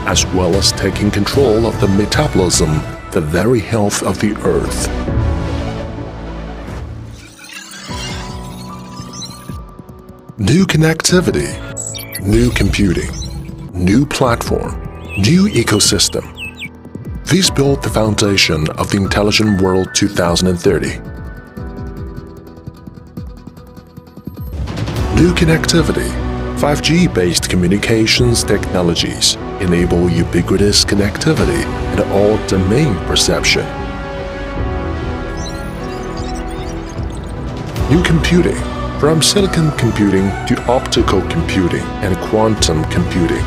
as well as taking control of the metabolism, the very health of the Earth. New connectivity, new computing, new platform, new ecosystem. These build the foundation of the Intelligent World 2030. New connectivity, 5G-based communications technologies enable ubiquitous connectivity and all-domain perception. New computing, from silicon computing to optical computing and quantum computing,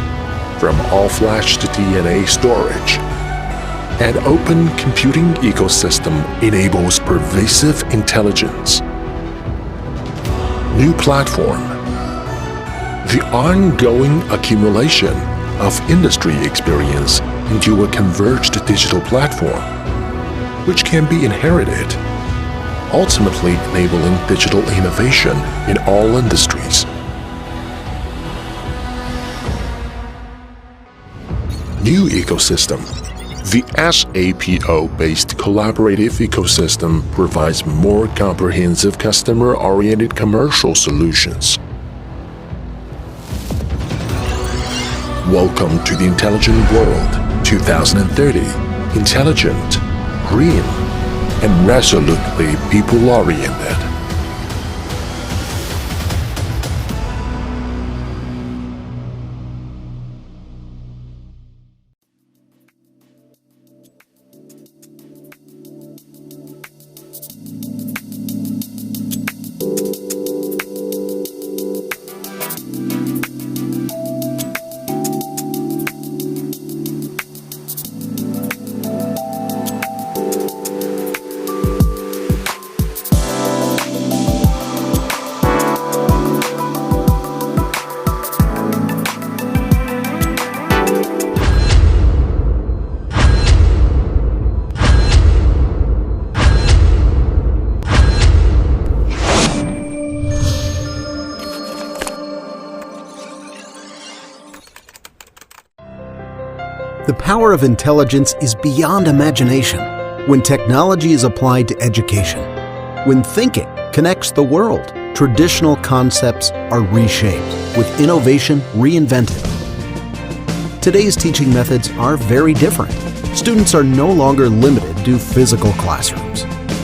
from all-flash to DNA storage. An open computing ecosystem enables pervasive intelligence. New platform. The ongoing accumulation of industry experience into a converged digital platform, which can be inherited, ultimately enabling digital innovation in all industries. New ecosystem. The SAPO-based collaborative ecosystem provides more comprehensive customer-oriented commercial solutions. Welcome to the Intelligent World 2030, intelligent, green, and resolutely people-oriented. The power of intelligence is beyond imagination when technology is applied to education. When thinking connects the world, traditional concepts are reshaped, with innovation reinvented. Today's teaching methods are very different. Students are no longer limited to physical classrooms.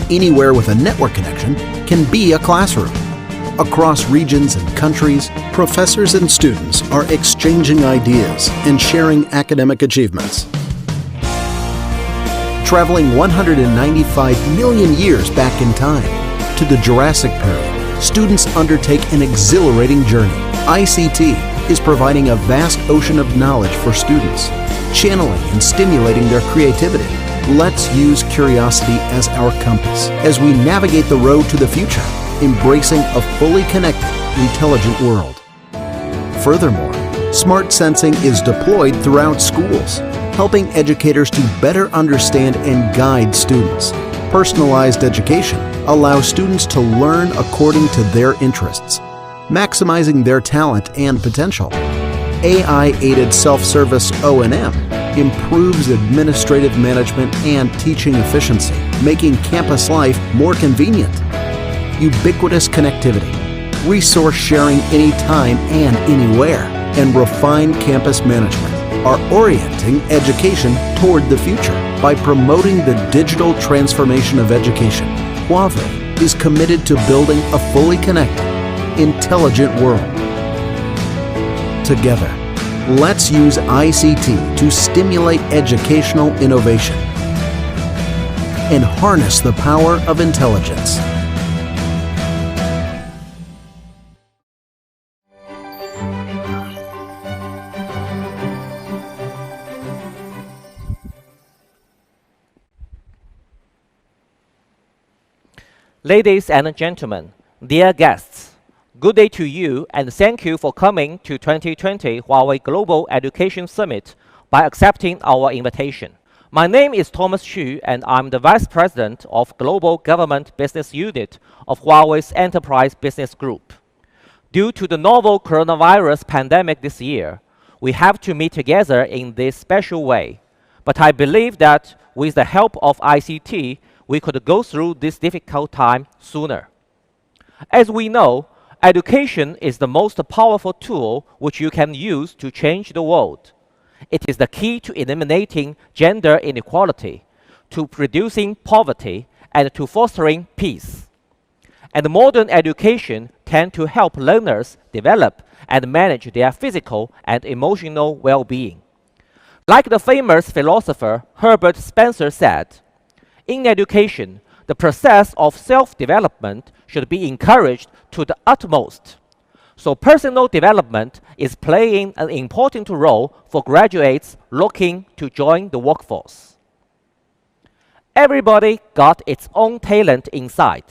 Anywhere with a network connection can be a classroom. Across regions and countries, professors and students are exchanging ideas and sharing academic achievements. Traveling 195 million years back in time to the Jurassic period, students undertake an exhilarating journey. ICT is providing a vast ocean of knowledge for students, channeling and stimulating their creativity. Let's use curiosity as our compass as we navigate the road to the future, embracing a fully connected, intelligent world. Furthermore, smart sensing is deployed throughout schools, helping educators to better understand and guide students. Personalized education allows students to learn according to their interests, maximizing their talent and potential. AI-aided self-service O&M improves administrative management and teaching efficiency, making campus life more convenient. Ubiquitous connectivity, resource sharing anytime and anywhere, and refined campus management are orienting education toward the future. By promoting the digital transformation of education, Huawei is committed to building a fully connected, intelligent world. Together, let's use ICT to stimulate educational innovation and harness the power of intelligence. Ladies and gentlemen, dear guests, good day to you and thank you for coming to 2020 Huawei Global Education Summit by accepting our invitation. My name is Thomas Xu and I'm the Vice President of Global Government Business Unit of Huawei's Enterprise Business Group. Due to the novel coronavirus pandemic this year, we have to meet together in this special way. But I believe that with the help of ICT, we could go through this difficult time sooner. As we know, education is the most powerful tool which you can use to change the world. It is the key to eliminating gender inequality, to reducing poverty, and to fostering peace. And modern education tends to help learners develop and manage their physical and emotional well-being. Like the famous philosopher Herbert Spencer said, in education, the process of self-development should be encouraged to the utmost. So personal development is playing an important role for graduates looking to join the workforce. Everybody got its own talent inside,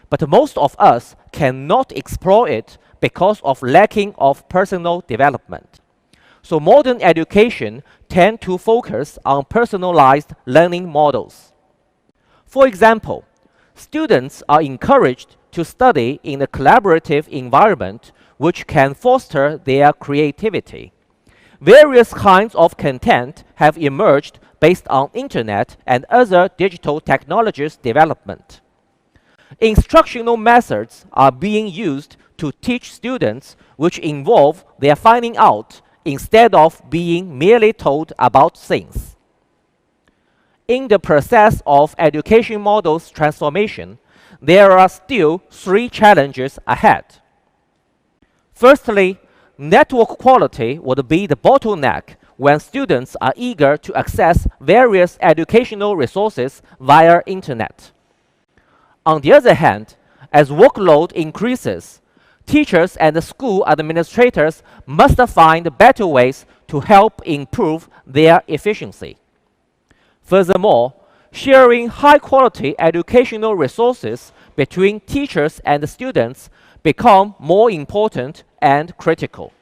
but most of us cannot explore it because of lacking of personal development. So modern education tends to focus on personalized learning models. For example, students are encouraged to study in a collaborative environment which can foster their creativity. Various kinds of content have emerged based on internet and other digital technologies development. Instructional methods are being used to teach students which involve their finding out instead of being merely told about things. In the process of education models transformation, there are still 3 challenges ahead. Firstly, network quality would be the bottleneck when students are eager to access various educational resources via internet. On the other hand, as workload increases, teachers and school administrators must find better ways to help improve their efficiency. Furthermore, sharing high-quality educational resources between teachers and students become more important and critical.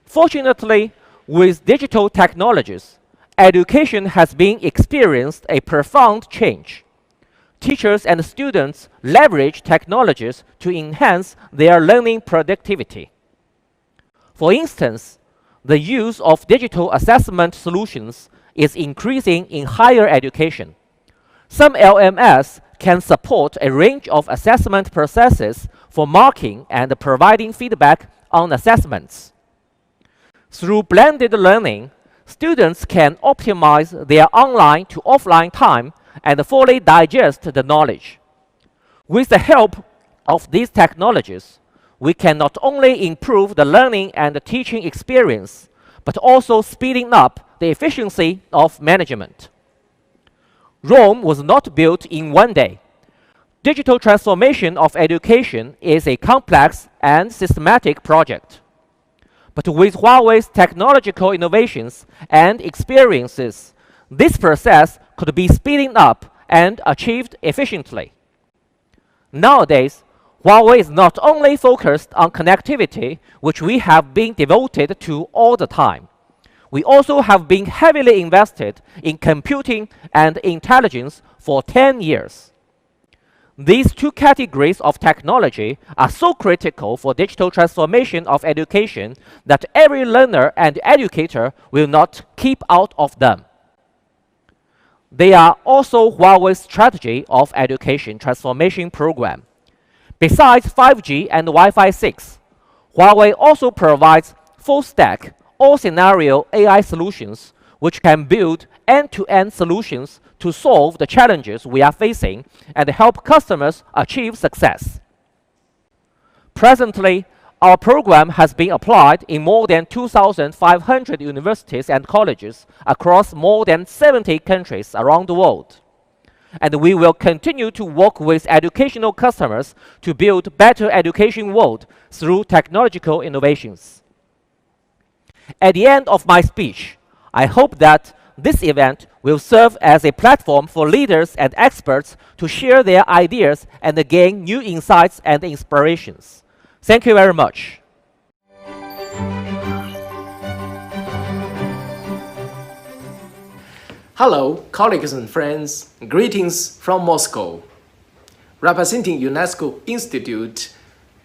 Fortunately, with digital technologies, education has been experienced a profound change. Teachers and students leverage technologies to enhance their learning productivity. For instance, the use of digital assessment solutions is increasing in higher education. Some LMS can support a range of assessment processes for marking and providing feedback on assessments. Through blended learning, students can optimize their online to offline time and fully digest the knowledge. With the help of these technologies, we can not only improve the learning and the teaching experience, but also speeding up the efficiency of management. Rome was not built in one day. Digital transformation of education is a complex and systematic project. But with Huawei's technological innovations and experiences, this process could be speeding up and achieved efficiently. Nowadays, Huawei is not only focused on connectivity, which we have been devoted to all the time. We also have been heavily invested in computing and intelligence for 10 years. These 2 categories of technology are so critical for digital transformation of education that every learner and educator will not keep out of them. They are also Huawei's strategy of education transformation program. Besides 5G and Wi-Fi 6, Huawei also provides full-stack, all-scenario AI solutions which can build end-to-end solutions to solve the challenges we are facing and help customers achieve success. Presently, our program has been applied in more than 2,500 universities and colleges across more than 70 countries around the world. And we will continue to work with educational customers to build better education world through technological innovations. At the end of my speech, I hope that this event will serve as a platform for leaders and experts to share their ideas and gain new insights and inspirations. Thank you very much. Hello, colleagues and friends. Greetings from Moscow. Representing UNESCO Institute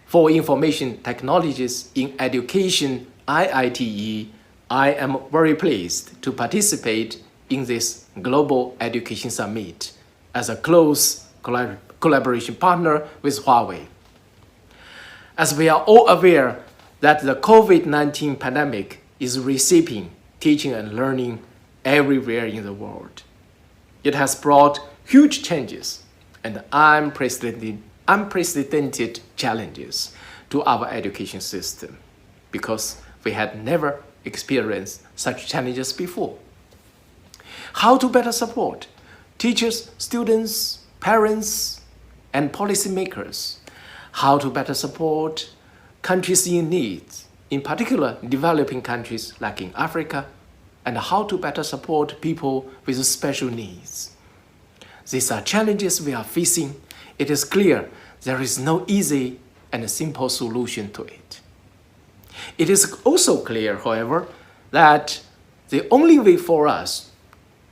for Information Technologies in Education, IITE, I am very pleased to participate in this Global Education Summit as a close collaboration partner with Huawei. As we are all aware that the COVID-19 pandemic is reshaping teaching and learning everywhere in the world. It has brought huge changes and unprecedented challenges to our education system because we had never experienced such challenges before. How to better support teachers, students, parents, and policymakers? How to better support countries in need, in particular developing countries like in Africa, and how to better support people with special needs. These are challenges we are facing. It is clear there is no easy and simple solution to it. It is also clear, however, that the only way for us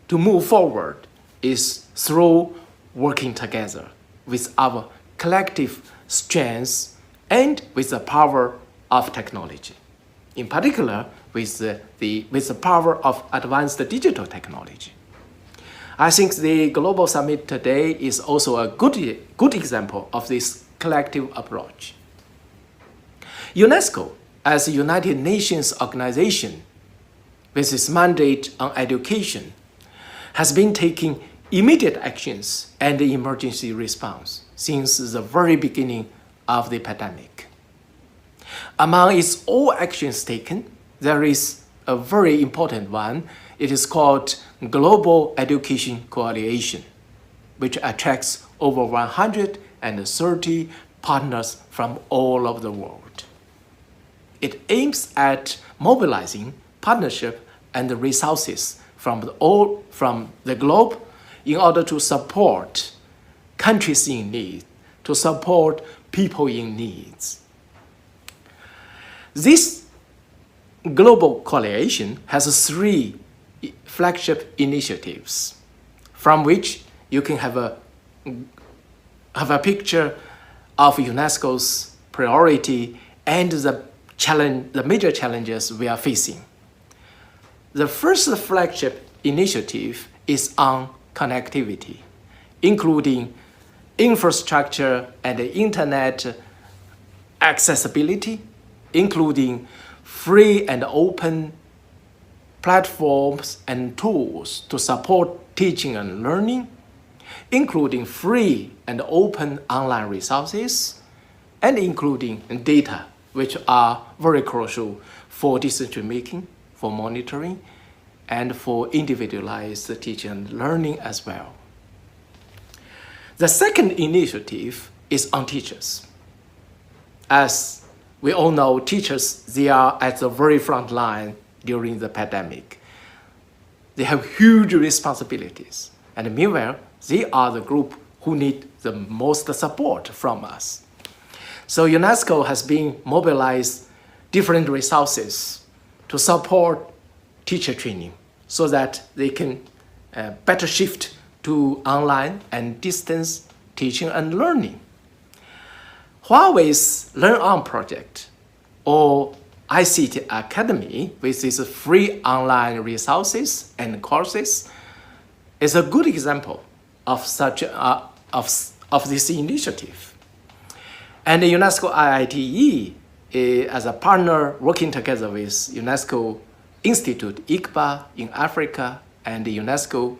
to move forward is through working together with our collective strengths and with the power of technology, in particular with the power of advanced digital technology. I think the Global Summit today is also a good example of this collective approach. UNESCO, as a United Nations organization with its mandate on education, has been taking immediate actions and emergency response since the very beginning of the pandemic. Among its all actions taken, there is a very important one. It is called Global Education Coalition, which attracts over 130 partners from all over the world. It aims at mobilizing partnership and resources from the globe in order to support countries in need, to support people in needs. This global coalition has 3 flagship initiatives, from which you can have a picture of UNESCO's priority and the major challenges we are facing. The first flagship initiative is on connectivity, including infrastructure and internet accessibility, including free and open platforms and tools to support teaching and learning, including free and open online resources, and including data, which are very crucial for decision making, for monitoring, and for individualized teaching and learning as well. The second initiative is on teachers. As we all know, teachers, they are at the very front line during the pandemic. They have huge responsibilities, and meanwhile, they are the group who need the most support from us. So UNESCO has been mobilized different resources to support teacher training so that they can better shift to online and distance teaching and learning. Huawei's Learn On project, or ICT Academy, with its free online resources and courses, is a good example of such of this initiative. And the UNESCO IITE, as a partner working together with UNESCO Institute ICBA in Africa and the UNESCO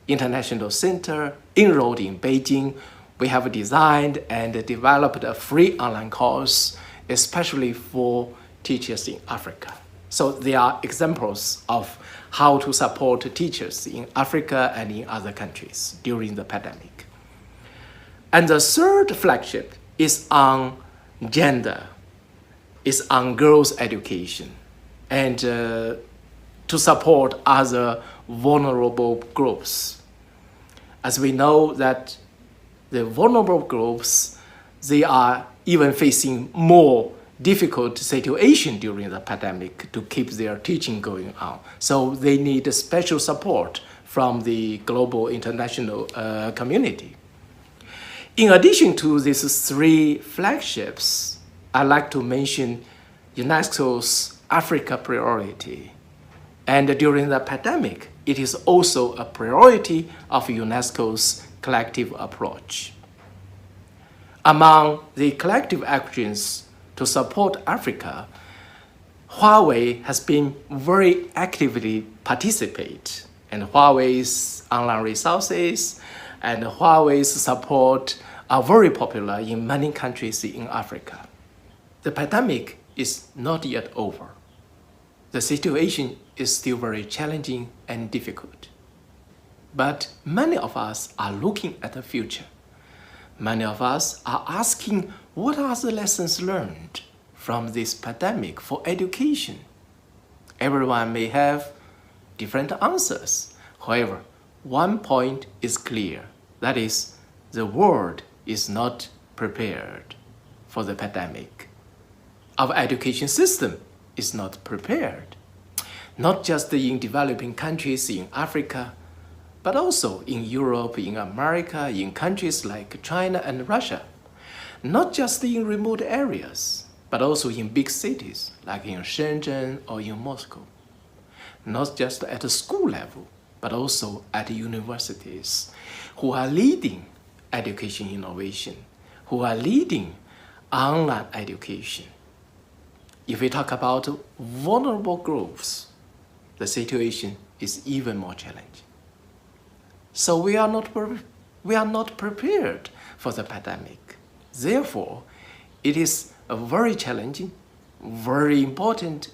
International Center enrolled in Beijing, we have designed and developed a free online course, especially for teachers in Africa. So they are examples of how to support teachers in Africa and in other countries during the pandemic. And the third flagship is on gender, is on girls' education, and to support other vulnerable groups. As we know that the vulnerable groups, they are even facing more difficult situation during the pandemic to keep their teaching going on. So they need special support from the global international community. In addition to these 3 flagships, I'd like to mention UNESCO's Africa priority. And during the pandemic, it is also a priority of UNESCO's collective approach. Among the collective actions to support Africa, Huawei has been very actively participate, and Huawei's online resources and Huawei's support are very popular in many countries in Africa. The pandemic is not yet over. The situation is still very challenging and difficult. But many of us are looking at the future. Many of us are asking, what are the lessons learned from this pandemic for education? Everyone may have different answers. However, one point is clear. That is, the world is not prepared for the pandemic. Our education system is not prepared. Not just in developing countries in Africa, but also in Europe, in America, in countries like China and Russia. Not just in remote areas, but also in big cities like in Shenzhen or in Moscow. Not just at the school level, but also at universities, who are leading education innovation, who are leading online education. If we talk about vulnerable groups, the situation is even more challenging. So we are not prepared for the pandemic. Therefore, it is a very challenging, very important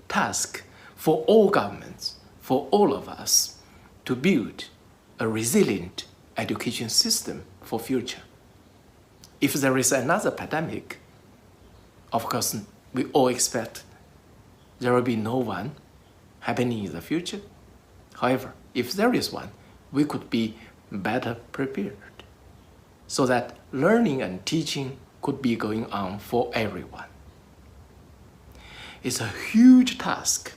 task for all governments, for all of us, to build a resilient education system for future. If there is another pandemic, of course, we all expect there will be no one happening in the future. However, if there is one, we could be better prepared so that learning and teaching could be going on for everyone. It's a huge task.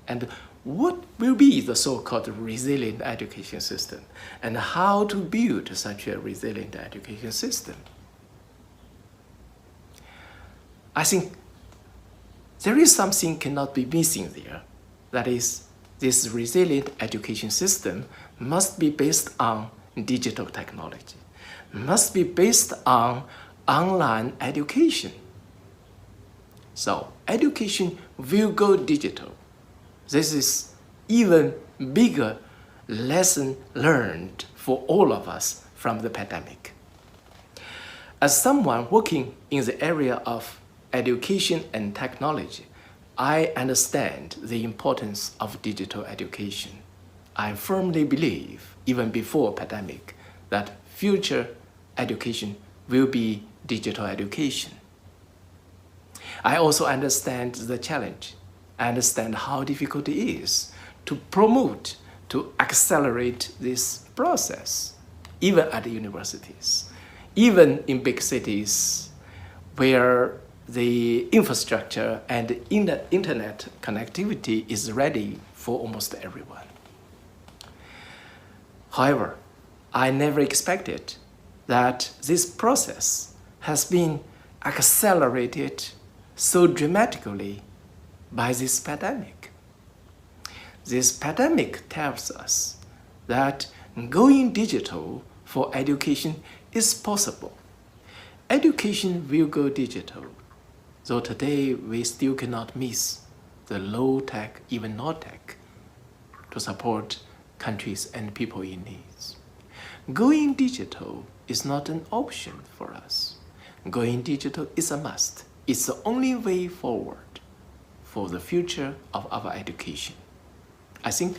And what will be the so-called resilient education system, and how to build such a resilient education system? I think there is something cannot be missing there. That is, this resilient education system must be based on digital technology, must be based on online education. So education will go digital. This is even bigger lesson learned for all of us from the pandemic. As someone working in the area of education and technology, I understand the importance of digital education. I firmly believe, even before pandemic, that future education will be digital education. I also understand the challenge. I understand how difficult it is to promote, to accelerate this process, even at the universities, even in big cities where the infrastructure and internet connectivity is ready for almost everyone. However, I never expected that this process has been accelerated so dramatically by this pandemic. This pandemic tells us that going digital for education is possible. Education will go digital, though today we still cannot miss the low-tech, even no-tech, to support countries and people in need. Going digital is not an option for us. Going digital is a must. It's the only way forward for the future of our education. I think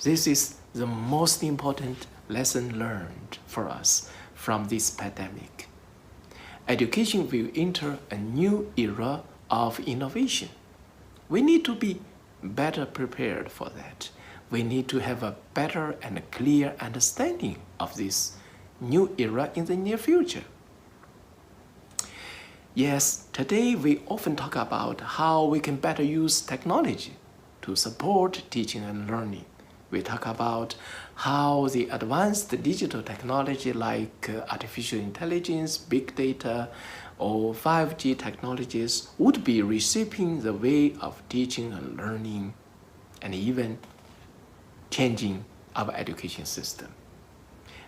this is the most important lesson learned for us from this pandemic. Education will enter a new era of innovation. We need to be better prepared for that. We need to have a better and a clear understanding of this new era in the near future. Yes, today we often talk about how we can better use technology to support teaching and learning. We talk about how the advanced digital technology like artificial intelligence, big data, or 5G technologies would be reshaping the way of teaching and learning, and even changing our education system.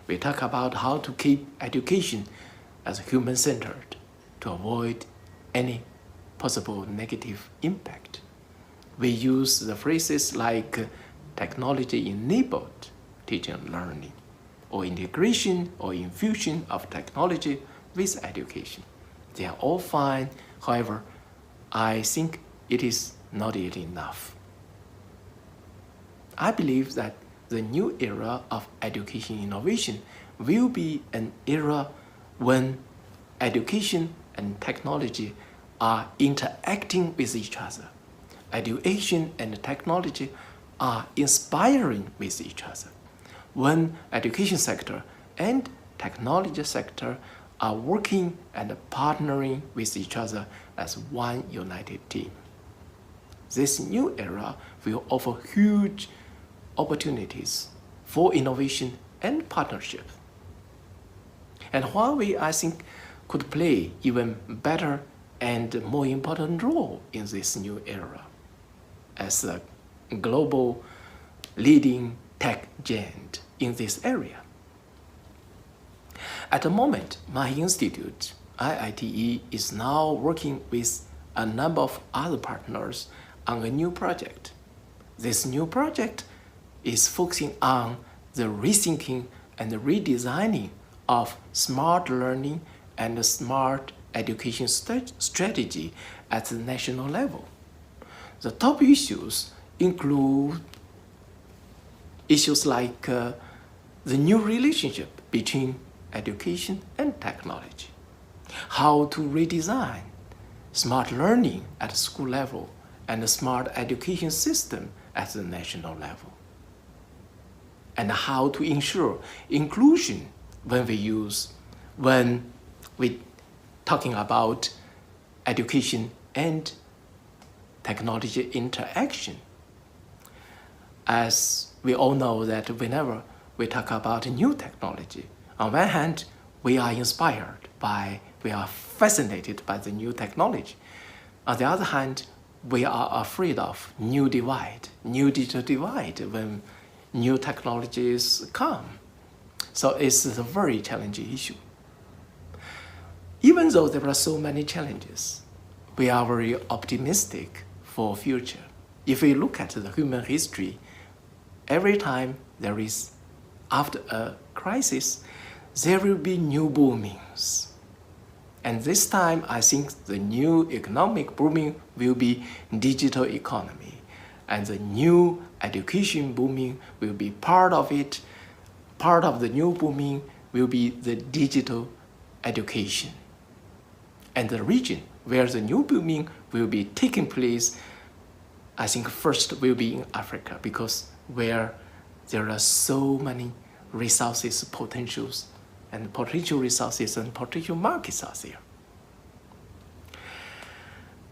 We talk about how to keep education as human-centered to avoid any possible negative impact. We use the phrases like technology-enabled teaching and learning, or integration or infusion of technology with education. They are all fine. However, I think it is not yet enough. I believe that the new era of education innovation will be an era when education and technology are interacting with each other. Education and technology are inspiring with each other. When education sector and technology sector are working and partnering with each other as one united team. This new era will offer huge opportunities for innovation and partnership. And Huawei, I think, could play even better and more important role in this new era as a global leading tech giant in this area. At the moment, my institute, IITE, is now working with a number of other partners on a new project. This new project is focusing on the rethinking and the redesigning of smart learning and smart education strategy at the national level. The top issues include issues like the new relationship between education and technology, how to redesign smart learning at the school level and the smart education system at the national level, and how to ensure inclusion when we talking about education and technology interaction. As we all know that whenever we talk about new technology, on one hand, we are fascinated by the new technology. On the other hand, we are afraid of new digital divide when new technologies come. So it's a very challenging issue. Even though there are so many challenges, we are very optimistic for future. If we look at the human history, every time there is, after a crisis, there will be new boomings. And this time, I think the new economic booming will be digital economy. And the new education booming will be part of it. Part of the new booming will be the digital education. And the region where the new booming will be taking place, I think first will be in Africa, because where there are so many resources, potentials, and potential resources and potential markets are there.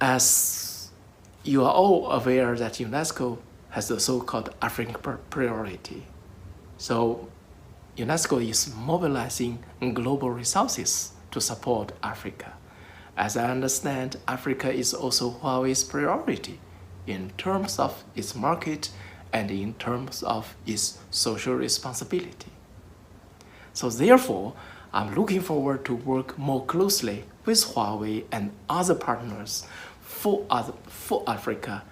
As you are all aware that UNESCO has the so-called African priority. So UNESCO is mobilizing global resources to support Africa. As I understand, Africa is also Huawei's priority in terms of its market and in terms of its social responsibility. So therefore, I'm looking forward to work more closely with Huawei and other partners for Africa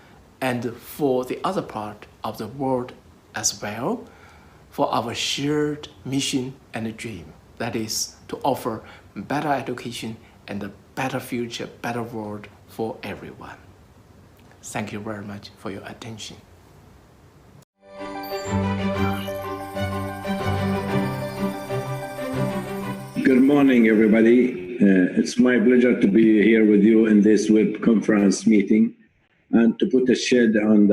and for the other part of the world as well, for our shared mission and dream, that is to offer better education and a better future, better world for everyone. Thank you very much for your attention. Good morning, everybody. It's my pleasure to be here with you in this web conference meeting and to put a shed on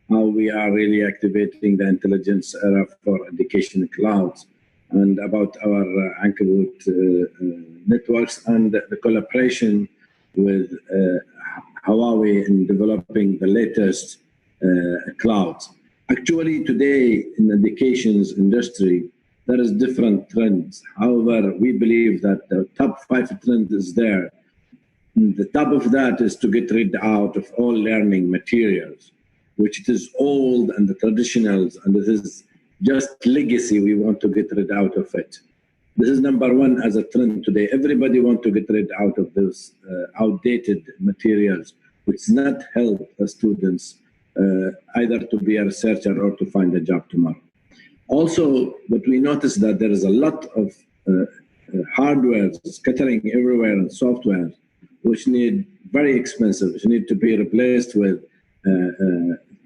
how we are really activating the intelligence era for education clouds and about our Ankabut networks and the collaboration with Huawei in developing the latest clouds. Actually, today in the education industry, there is different trends. However, we believe that the top 5 trend is there. The top of that is to get rid out of all learning materials, which it is old and the traditionals, and this is just legacy. We want to get rid out of it. This is number 1 as a trend today. Everybody wants to get rid out of those outdated materials, which not help the students either to be a researcher or to find a job tomorrow. Also, what we noticed that there is a lot of hardware scattering everywhere and software, which need very expensive, which need to be replaced with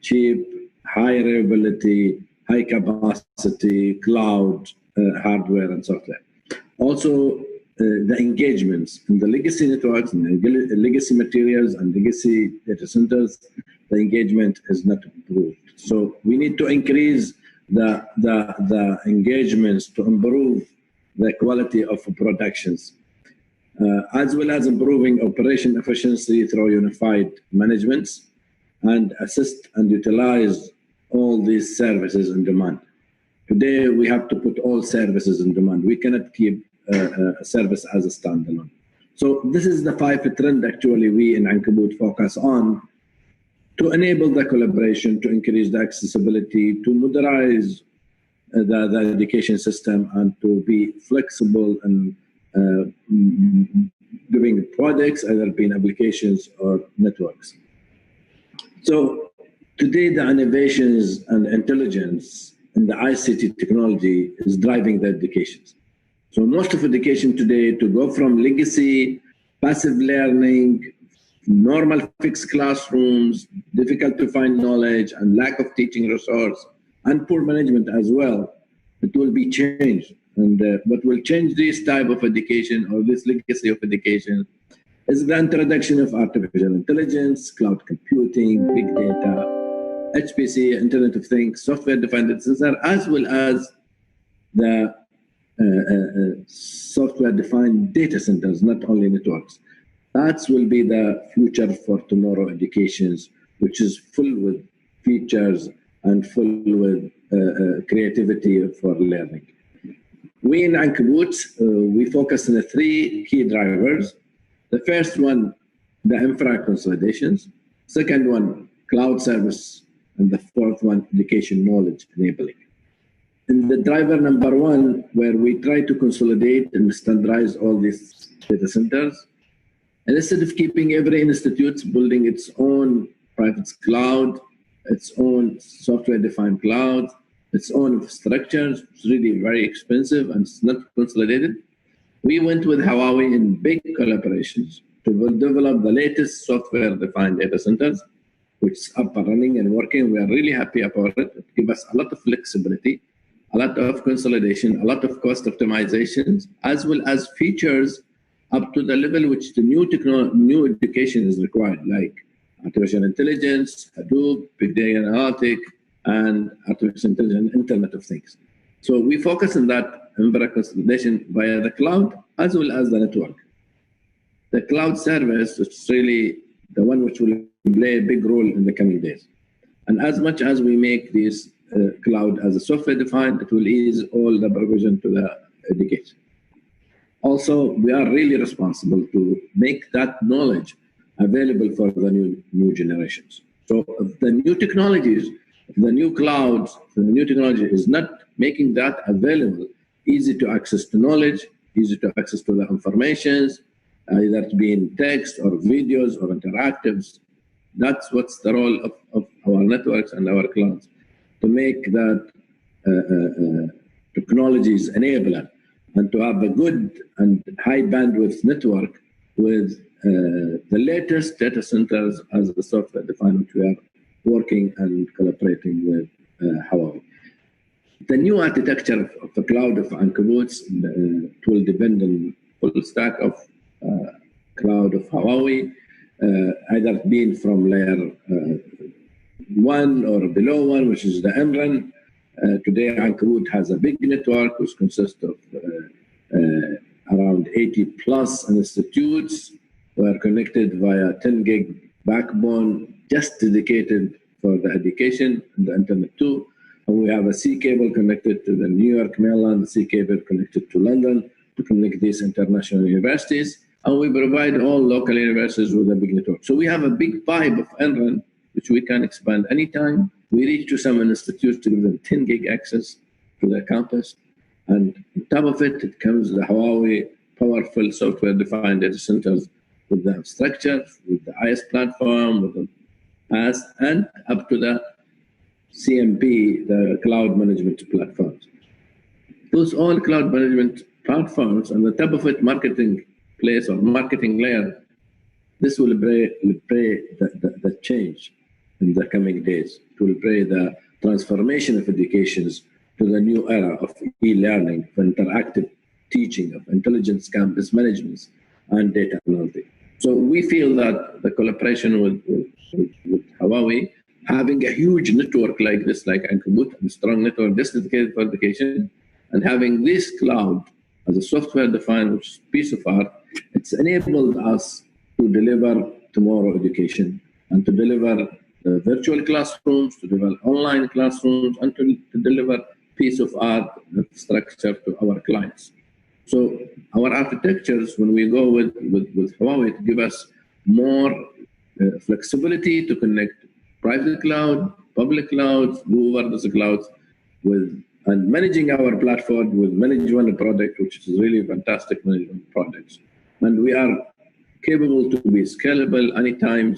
cheap, high reliability, high capacity, cloud hardware and software. Also, the engagements in the legacy networks and the legacy materials and legacy data centers, the engagement is not improved. So we need to increase the engagements to improve the quality of productions, as well as improving operation efficiency through unified management and assist and utilize all these services in demand. Today, we have to put all services in demand. We cannot keep a service as a standalone. So this is the 5 trend actually we in Ankabut focus on to enable the collaboration, to increase the accessibility, to modernize the education system, and to be flexible and giving products, either being applications or networks. So today, the innovations and intelligence in the ICT technology is driving the educations. So most of education today, to go from legacy, passive learning, normal fixed classrooms, difficult to find knowledge, and lack of teaching resource, and poor management as well, it will be changed. And what will change this type of education or this legacy of education is the introduction of artificial intelligence, cloud computing, big data, HPC, Internet of Things, software-defined data center, as well as the software-defined data centers, not only networks. That will be the future for tomorrow educations, which is full with features and full with creativity for learning. We in Ankabut, we focus on the 3 key drivers. The first one, the infra consolidations. Second one, cloud service. And the 4th one, education knowledge enabling. In the driver number 1, where we try to consolidate and standardize all these data centers, and instead of keeping every institute building its own private cloud, its own software-defined cloud, its own infrastructure, it's really very expensive and it's not consolidated. We went with Huawei in big collaborations to develop the latest software-defined data centers, which is up and running and working. We are really happy about it. It gives us a lot of flexibility, a lot of consolidation, a lot of cost optimizations, as well as features up to the level which the new education is required, like artificial intelligence, Hadoop, big data analytic, and artificial intelligence, Internet of Things. So we focus on that infra consolidation via the cloud as well as the network. The cloud service is really the one which will play a big role in the coming days. And as much as we make this cloud as a software defined, it will ease all the provision to the education. Also, we are really responsible to make that knowledge available for the new generations. So if the new technologies, if the new clouds, the new technology is not making that available, easy to access to knowledge, easy to access to the informations, either to be in text or videos or interactives. That's what's the role of our networks and our clouds, to make that technologies enabler and to have a good and high bandwidth network with the latest data centers as the software defined, which we are working and collaborating with Huawei. The new architecture of the cloud of Ankabut will depend on full stack of cloud of Huawei, either being from layer 1 or below 1, which is the MRAN. Today, Ankabut has a big network which consists of around 80 plus institutes who are connected via 10 gig backbone, just dedicated for the education and the internet too. And we have a sea cable connected to the New York mainland, a sea cable connected to London to connect these international universities. And we provide all local universities with a big network. So we have a big pipe of NRAN, which we can expand anytime. We reach to some institutes to give them 10 gig access to their campus. And on top of it, it comes the Huawei powerful software-defined data centers with the structure, with the IS platform, with the PaaS, and up to the CMP, the cloud management platforms. Those all cloud management platforms, and the top of it, marketing place or marketing layer, this will bring the change in the coming days. It will bring the transformation of educations to the new era of e-learning, of interactive teaching, of intelligence campus management, and data analytics. So we feel that the collaboration with Huawei, having a huge network like this, like Ankabut, a strong network just dedicated for education, and having this cloud as a software-defined, which is a piece of art, it's enabled us to deliver tomorrow education and to deliver virtual classrooms, to deliver online classrooms, and to deliver piece of art structure to our clients. So our architectures, when we go with Huawei, to give us more flexibility to connect private cloud, public clouds, whoever does the clouds, and managing our platform with Manage One product, which is really fantastic management products. And we are capable to be scalable anytime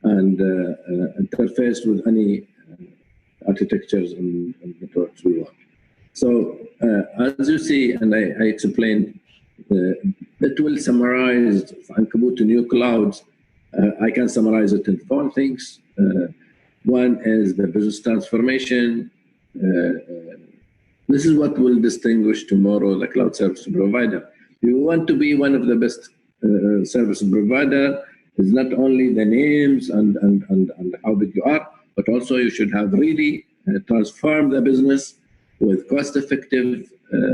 and interface with any architectures and networks we want. So as you see, and I explained, it will summarize Ankabut to new clouds. I can summarize it in 4 things. One is the business transformation. This is what will distinguish tomorrow the cloud service provider. You want to be one of the best service provider. It's not only the names and how big you are, but also you should have really transformed the business with cost-effective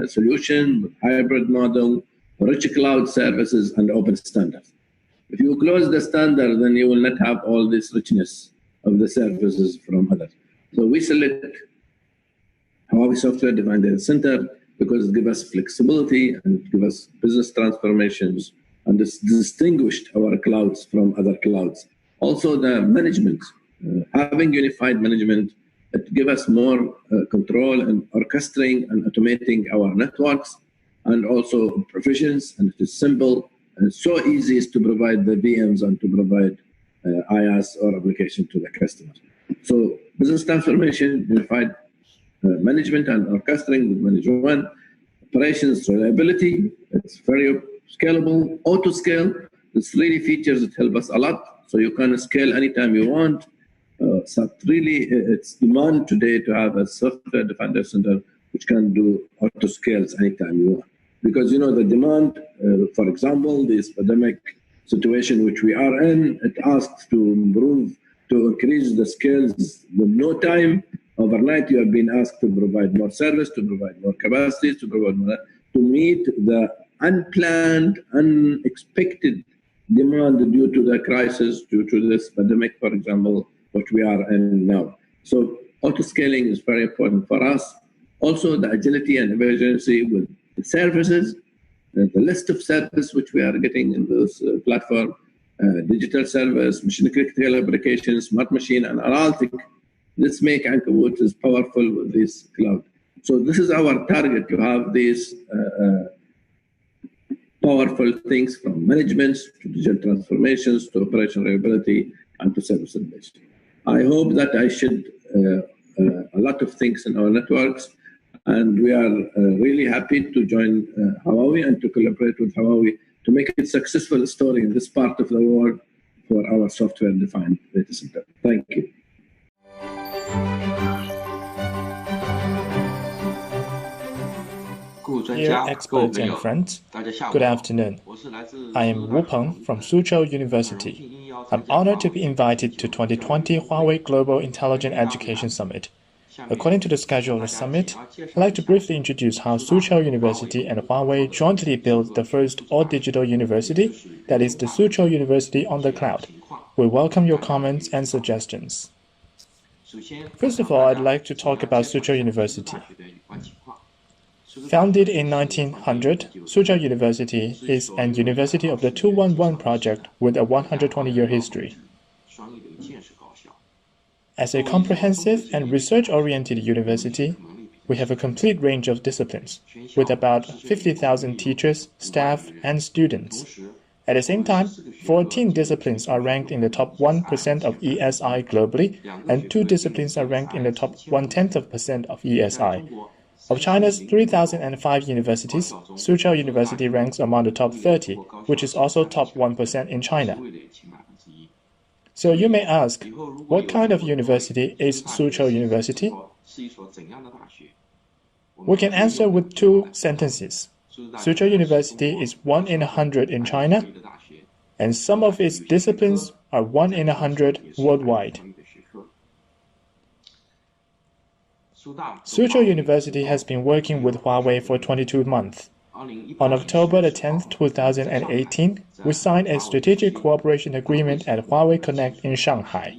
solution, with hybrid model, rich cloud services, and open standards. If you close the standard, then you will not have all this richness of the services from others. So we select Huawei Software Defined Data Center because it gives us flexibility and gives us business transformations, and it's distinguished our clouds from other clouds. Also the management, having unified management, it gives us more control and orchestrating and automating our networks, and also provisions, and it is simple and it's so easy to provide the VMs and to provide IaaS or application to the customers. So business transformation, unified management and orchestrating with Manage One, operations reliability, it's very scalable, auto scale. It's really features that help us a lot. So you can scale anytime you want. So really, it's demand today to have a software-defined data center which can do auto scales anytime you want. Because the demand, for example, this pandemic situation which we are in, it asks to improve, to increase the scales with no time. Overnight, you have been asked to provide more service, to provide more capacity, to provide more, to meet the unplanned, unexpected demand due to the crisis, due to this pandemic, for example, which we are in now. So auto-scaling is very important for us. Also, the agility and efficiency with the services, the list of services which we are getting in this platform, digital service, mission-critical applications, smart machine, and analytic. This make Ankabut is powerful with this cloud. So this is our target, to have these powerful things from management to digital transformations to operational reliability and to service innovation. I hope that I shared a lot of things in our networks, and we are really happy to join Huawei and to collaborate with Huawei to make it a successful story in this part of the world for our software-defined data center. Thank you. Dear experts and friends, good afternoon. I am Wu Peng from Suzhou University. I'm honored to be invited to 2020 Huawei Global Intelligent Education Summit. According to the schedule of the summit, I'd like to briefly introduce how Suzhou University and Huawei jointly built the first all-digital university, that is the Suzhou University on the Cloud. We welcome your comments and suggestions. First of all, I'd like to talk about Suzhou University. Founded in 1900, Suzhou University is an university of the 211 project with a 120-year history. As a comprehensive and research-oriented university, we have a complete range of disciplines, with about 50,000 teachers, staff, and students. At the same time, 14 disciplines are ranked in the top 1% of ESI globally, and 2 disciplines are ranked in the top 0.1% of ESI. Of China's 3,005 universities, Suzhou University ranks among the top 30, which is also top 1% in China. So you may ask, what kind of university is Suzhou University? We can answer with 2 sentences. Suzhou University is 1 in 100 in China, and some of its disciplines are 1 in 100 worldwide. Suzhou University has been working with Huawei for 22 months. On October 10, 2018, we signed a strategic cooperation agreement at Huawei Connect in Shanghai.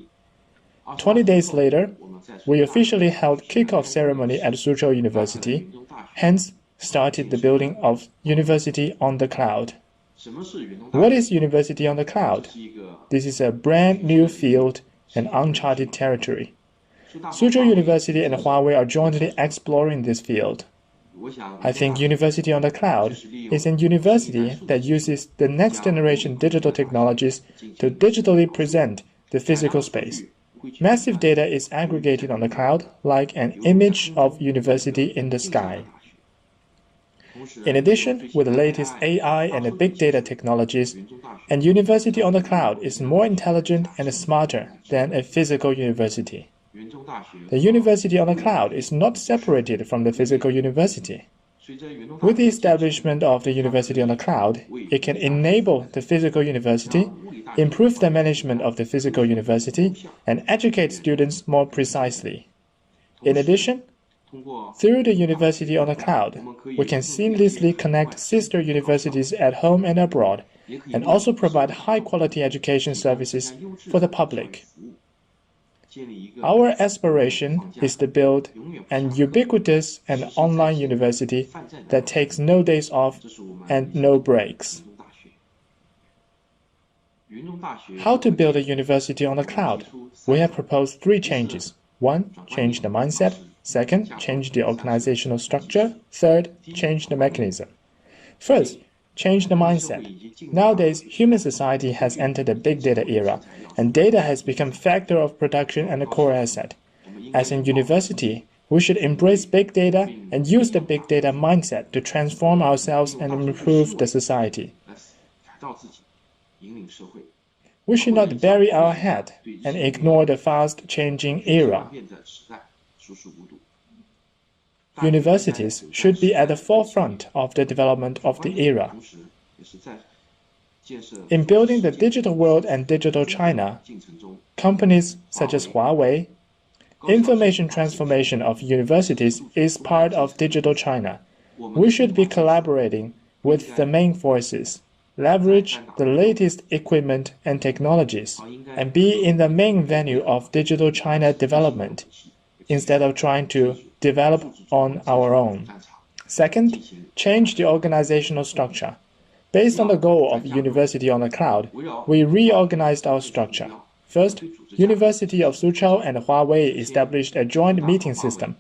20 days later, we officially held kickoff ceremony at Suzhou University, hence started the building of University on the Cloud. What is University on the Cloud? This is a brand new field and uncharted territory. Suzhou University and Huawei are jointly exploring this field. I think University on the Cloud is a university that uses the next generation digital technologies to digitally present the physical space. Massive data is aggregated on the cloud like an image of university in the sky. In addition, with the latest AI and big data technologies, a university on the cloud is more intelligent and smarter than a physical university. The university on the cloud is not separated from the physical university. With the establishment of the university on the cloud, it can enable the physical university, improve the management of the physical university, and educate students more precisely. In addition, through the university on the cloud, we can seamlessly connect sister universities at home and abroad, and also provide high-quality education services for the public. Our aspiration is to build an ubiquitous and online university that takes no days off and no breaks. How to build a university on the cloud? We have proposed 3 changes. 1. Change the mindset. 2. Change the organizational structure. 3. Change the mechanism. First, change the mindset. Nowadays, human society has entered a big data era, and data has become factor of production and a core asset. As a university, we should embrace big data and use the big data mindset to transform ourselves and improve the society. We should not bury our head and ignore the fast-changing era. Universities should be at the forefront of the development of the era. In building the digital world and digital China, companies such as Huawei, information transformation of universities is part of digital China. We should be collaborating with the main forces, leverage the latest equipment and technologies, and be in the main venue of digital China development, instead of trying to develop on our own. Second, change the organizational structure. Based on the goal of University on the Cloud, we reorganized our structure. First, University of Suzhou and Huawei established a joint meeting system.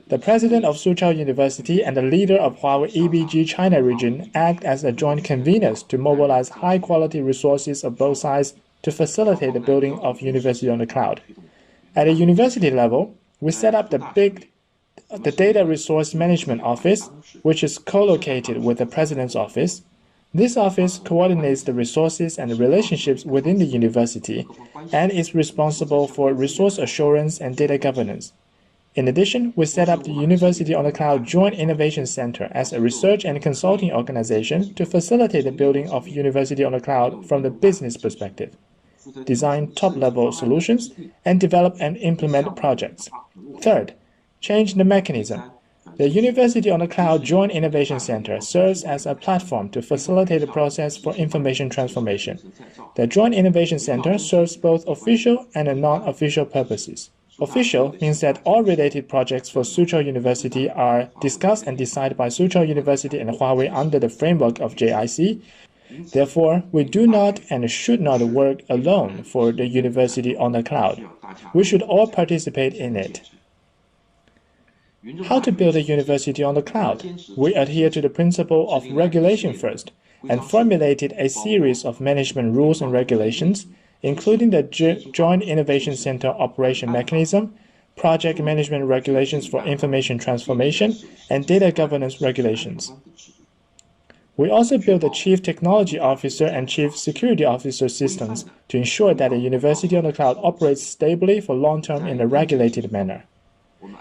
The president of Suzhou University and the leader of Huawei EBG China region act as the joint conveners to mobilize high-quality resources of both sides to facilitate the building of University on the Cloud. At a university level, we set up the Data Resource Management Office, which is co-located with the President's Office. This office coordinates the resources and the relationships within the university and is responsible for resource assurance and data governance. In addition, we set up the University on the Cloud Joint Innovation Center as a research and consulting organization to facilitate the building of University on the Cloud from the business perspective, design top-level solutions, and develop and implement projects. Third, change the mechanism. The University on the Cloud Joint Innovation Center serves as a platform to facilitate the process for information transformation. The Joint Innovation Center serves both official and non-official purposes. Official means that all related projects for Suzhou University are discussed and decided by Suzhou University and Huawei under the framework of JIC. Therefore, we do not and should not work alone for the university on the cloud. We should all participate in it. How to build a university on the cloud? We adhere to the principle of regulation first and formulated a series of management rules and regulations, including the Joint Innovation Center operation mechanism, project management regulations for information transformation, and data governance regulations. We also built the Chief Technology Officer and Chief Security Officer systems to ensure that a university on the cloud operates stably for long-term in a regulated manner.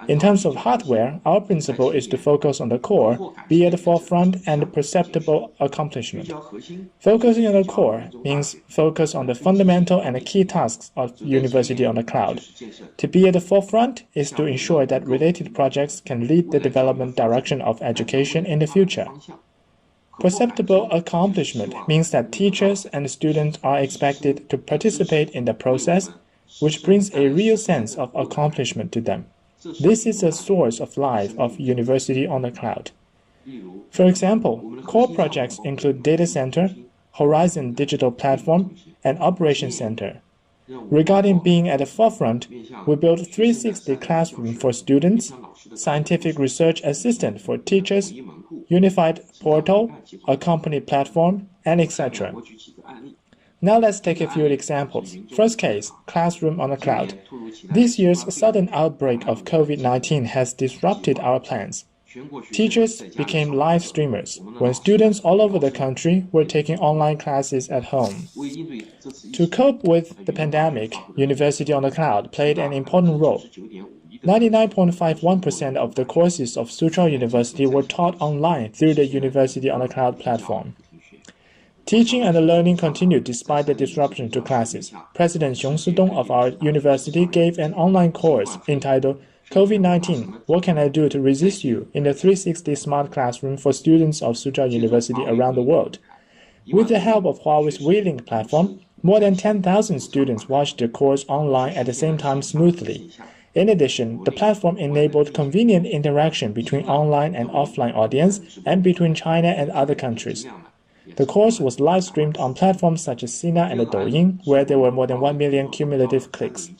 In terms of hardware, our principle is to focus on the core, be at the forefront, and perceptible accomplishment. Focusing on the core means focus on the fundamental and key tasks of university on the cloud. To be at the forefront is to ensure that related projects can lead the development direction of education in the future. Perceptible accomplishment means that teachers and students are expected to participate in the process, which brings a real sense of accomplishment to them. This is a source of life of university on the cloud. For example, core projects include data center, Horizon digital platform, and operation center. Regarding being at the forefront, we built 360 classroom for students, scientific research assistant for teachers, unified portal, a company platform, and etc. Now let's take a few examples. First case, classroom on the cloud. This year's sudden outbreak of COVID-19 has disrupted our plans. Teachers became live streamers when students all over the country were taking online classes at home. To cope with the pandemic, University on the Cloud played an important role. 99.51% of the courses of Suzhou University were taught online through the University on the Cloud platform. Teaching and learning continued despite the disruption to classes. President Xiong Sidong of our university gave an online course entitled COVID-19, What Can I Do to Resist You? In the 360 Smart Classroom for students of Suzhou University around the world. With the help of Huawei's WeLink platform, more than 10,000 students watched the course online at the same time smoothly. In addition, the platform enabled convenient interaction between online and offline audience and between China and other countries. The course was live-streamed on platforms such as Sina and Douyin, where there were more than 1 million cumulative clicks.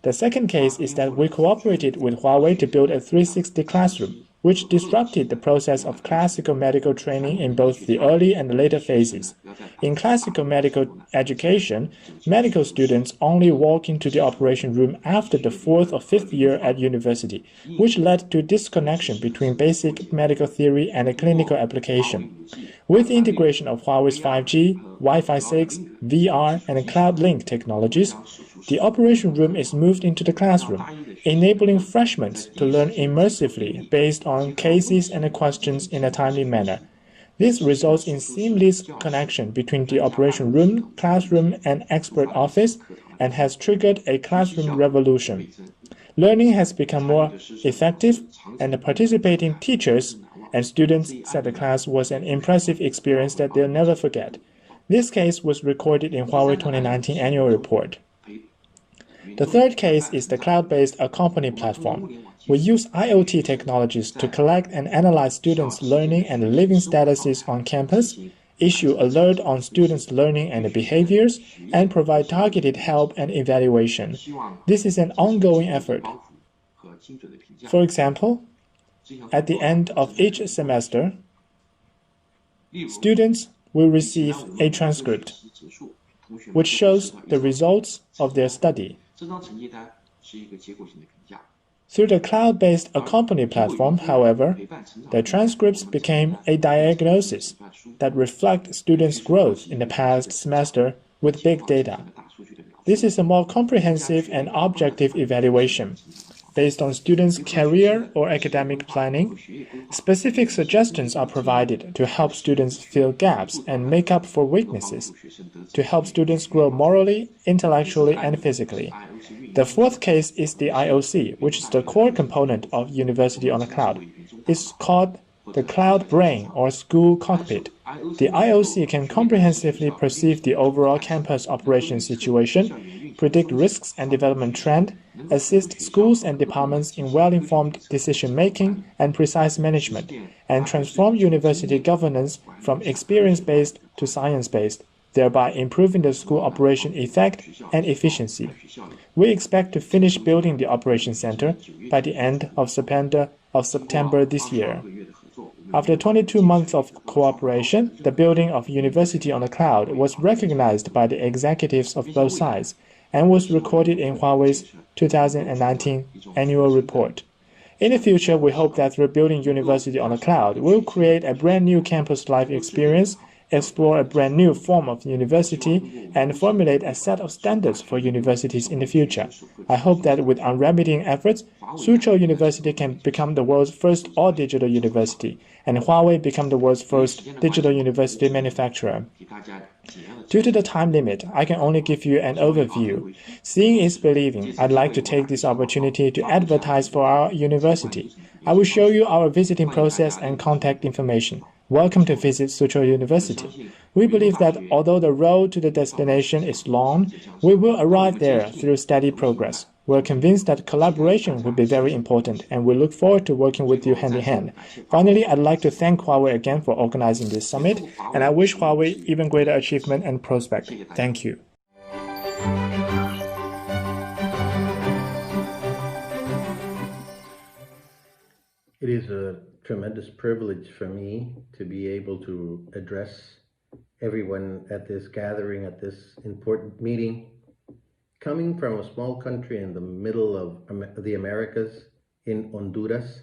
The second case is that we cooperated with Huawei to build a 360 classroom, which disrupted the process of classical medical training in both the early and later phases. In classical medical education, medical students only walk into the operation room after the 4th or 5th year at university, which led to disconnection between basic medical theory and clinical application. With the integration of Huawei's 5G, Wi-Fi 6, VR, and CloudLink technologies, the operation room is moved into the classroom, enabling freshmen to learn immersively based on cases and questions in a timely manner. This results in seamless connection between the operation room, classroom, and expert office, and has triggered a classroom revolution. Learning has become more effective, and the participating teachers and students said the class was an impressive experience that they'll never forget. This case was recorded in Huawei 2019 annual report. The third case is the cloud-based company platform. We use IoT technologies to collect and analyze students' learning and living statuses on campus, issue alert on students' learning and behaviors, and provide targeted help and evaluation. This is an ongoing effort. For example, at the end of each semester, students will receive a transcript, which shows the results of their study. Through the cloud-based company platform, however, the transcripts became a diagnosis that reflect students' growth in the past semester with big data. This is a more comprehensive and objective evaluation. Based on students' career or academic planning, specific suggestions are provided to help students fill gaps and make up for weaknesses, to help students grow morally, intellectually, and physically. The fourth case is the IOC, which is the core component of University on the Cloud. It's called the Cloud Brain or School Cockpit. The IOC can comprehensively perceive the overall campus operation situation, predict risks and development trend, assist schools and departments in well-informed decision-making and precise management, and transform university governance from experience-based to science-based, thereby improving the school operation effect and efficiency. We expect to finish building the operation center by the end of September this year. After 22 months of cooperation, the building of University on the Cloud was recognized by the executives of both sides and was recorded in Huawei's 2019 annual report. In the future, we hope that rebuilding University on the Cloud will create a brand new campus life experience, explore a brand new form of university, and formulate a set of standards for universities in the future. I hope that with unremitting efforts, Suzhou University can become the world's first all-digital university, and Huawei become the world's first digital university manufacturer. Due to the time limit, I can only give you an overview. Seeing is believing. I'd like to take this opportunity to advertise for our university. I will show you our visiting process and contact information. Welcome to visit Suzhou University. We believe that although the road to the destination is long, we will arrive there through steady progress. We're convinced that collaboration will be very important, and we look forward to working with you hand in hand. Finally, I'd like to thank Huawei again for organizing this summit, and I wish Huawei even greater achievement and prospect. Thank you. It is a tremendous privilege for me to be able to address everyone at this gathering, at this important meeting. Coming from a small country in the middle of the Americas, in Honduras,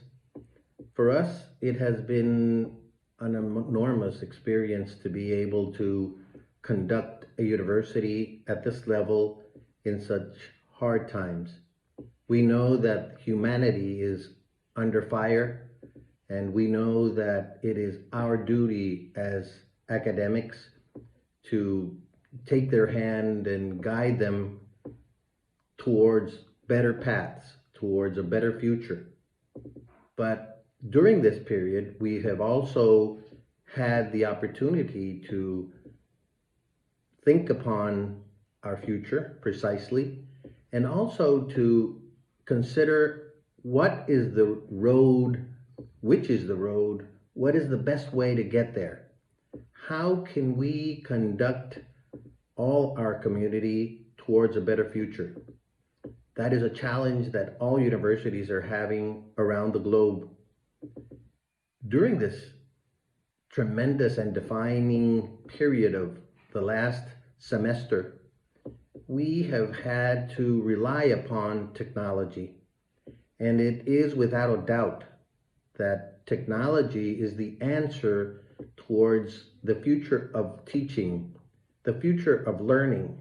for us, it has been an enormous experience to be able to conduct a university at this level in such hard times. We know that humanity is under fire, and we know that it is our duty as academics to take their hand and guide them towards better paths, towards a better future. But during this period, we have also had the opportunity to think upon our future precisely, and also to consider what is the road, which is the road, what is the best way to get there? How can we conduct all our community towards a better future? That is a challenge that all universities are having around the globe. During this tremendous and defining period of the last semester, we have had to rely upon technology. And it is without a doubt that technology is the answer towards the future of teaching, the future of learning.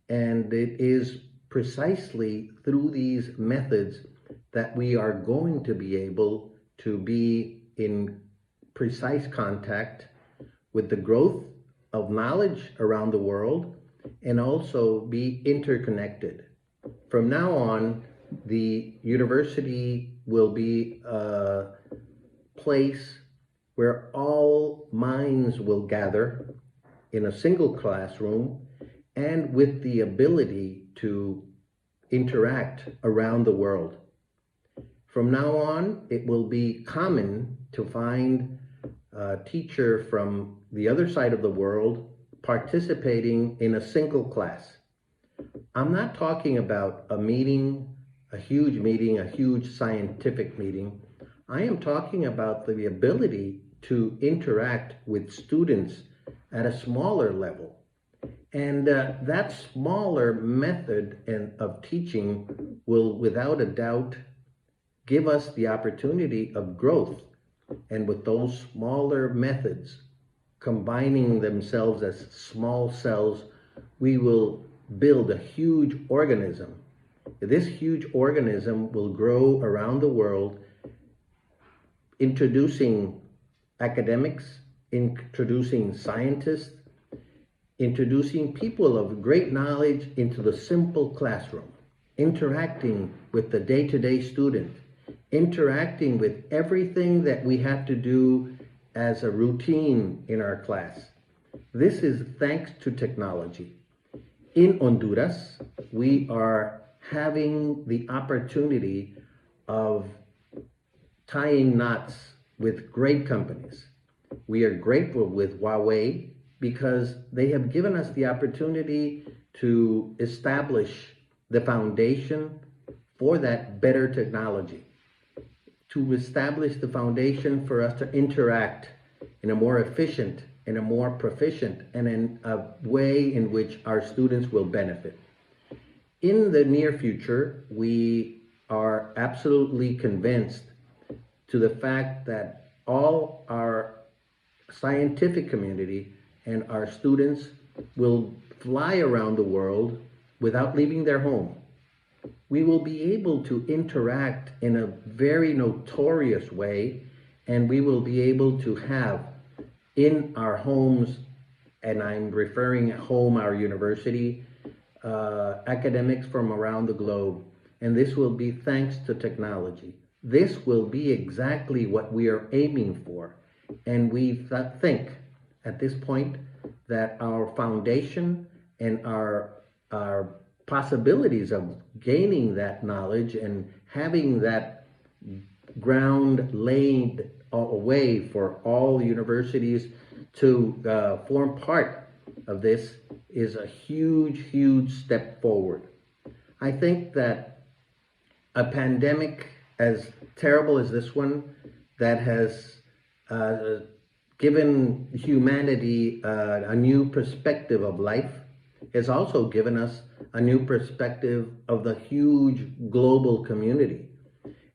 And it is precisely through these methods that we are going to be able to be in precise contact with the growth of knowledge around the world and also be interconnected. From now on, the university will be a place where all minds will gather in a single classroom and with the ability to interact around the world. From now on, it will be common to find a teacher from the other side of the world participating in a single class. I'm not talking about a meeting, a huge scientific meeting. I am talking about the ability to interact with students at a smaller level. And that smaller method of teaching will, without a doubt, give us the opportunity of growth. And with those smaller methods, combining themselves as small cells, we will build a huge organism. This huge organism will grow around the world, introducing academics, introducing scientists, introducing people of great knowledge into the simple classroom, interacting with the day-to-day student, interacting with everything that we have to do as a routine in our class. This is thanks to technology. In Honduras, we are having the opportunity of tying knots with great companies. We are grateful with Huawei because they have given us the opportunity to establish the foundation for that better technology, to establish the foundation for us to interact in a more efficient, in a more proficient, and in a way in which our students will benefit. In the near future, we are absolutely convinced to the fact that all our scientific community and our students will fly around the world without leaving their home. We will be able to interact in a very notorious way, and we will be able to have in our homes, and I'm referring at home, our university, academics from around the globe. And this will be thanks to technology. This will be exactly what we are aiming for. And we think at this point that our foundation and our possibilities of gaining that knowledge and having that ground laid away for all universities to form part of this is a huge, huge step forward. I think that a pandemic as terrible as this one that has given humanity a new perspective of life has also given us a new perspective of the huge global community,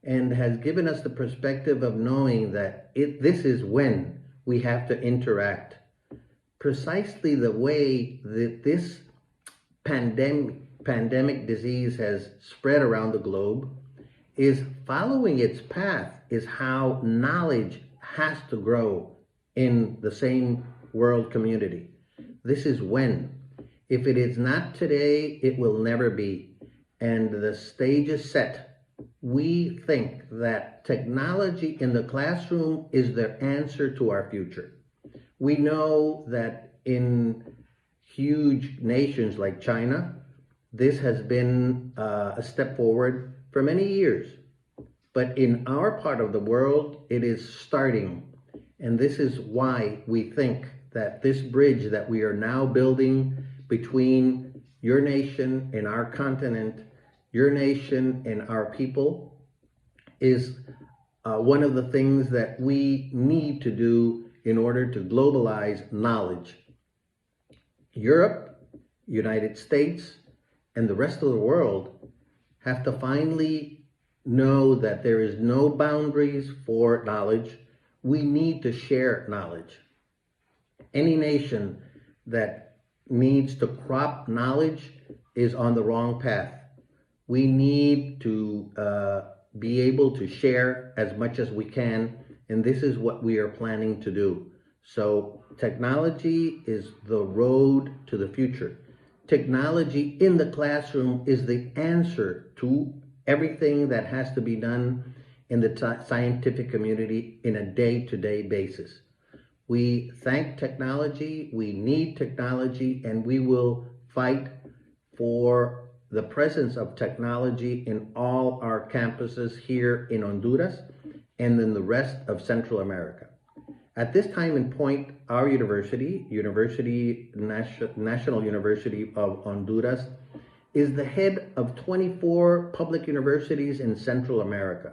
and has given us the perspective of knowing that this is when we have to interact. Precisely the way that this pandemic disease has spread around the globe is following its path, is how knowledge has to grow in the same world community. This is when. If it is not today, it will never be. And the stage is set. We think that technology in the classroom is the answer to our future. We know that in huge nations like China, this has been a step forward for many years. But in our part of the world, it is starting. And this is why we think that this bridge that we are now building between your nation and our continent, your nation and our people, is one of the things that we need to do in order to globalize knowledge. Europe, United States, and the rest of the world have to finally know that there is no boundaries for knowledge. We need to share knowledge. Any nation that needs to crop knowledge is on the wrong path. We need to be able to share as much as we can, and this is what we are planning to do. So technology is the road to the future. Technology in the classroom is the answer to everything that has to be done in the scientific community in a day-to-day basis. We thank technology, we need technology, and we will fight for the presence of technology in all our campuses here in Honduras and in the rest of Central America. At this time and point, our university, National University of Honduras, is the head of 24 public universities in Central America.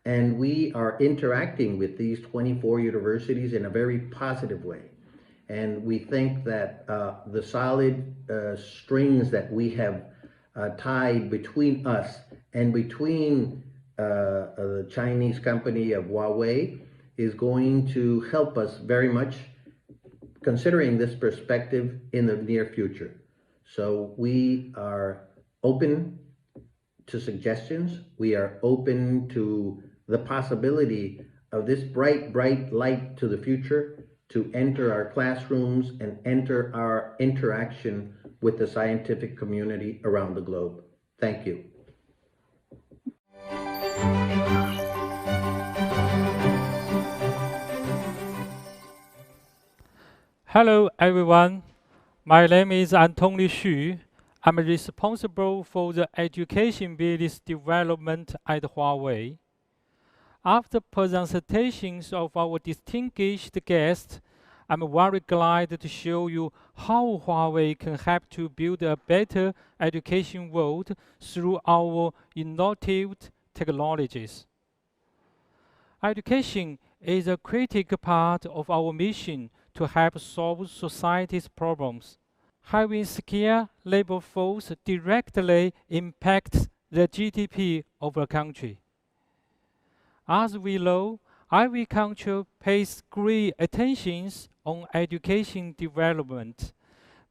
And we are interacting with these 24 universities in a very positive way. And we think that the solid strings that we have tied between us and between the Chinese company of Huawei is going to help us very much, considering this perspective in the near future. So we are open to suggestions. We are open to the possibility of this bright, bright light to the future to enter our classrooms and enter our interaction with the scientific community around the globe. Thank you. Hello everyone, my name is Antony Xu. I'm responsible for the education business development at Huawei. After presentations of our distinguished guests, I'm very glad to show you how Huawei can help to build a better education world through our innovative technologies. Education is a critical part of our mission to help solve society's problems. Having skilled labor force directly impacts the GDP of a country. As we know, every country pays great attention on education development.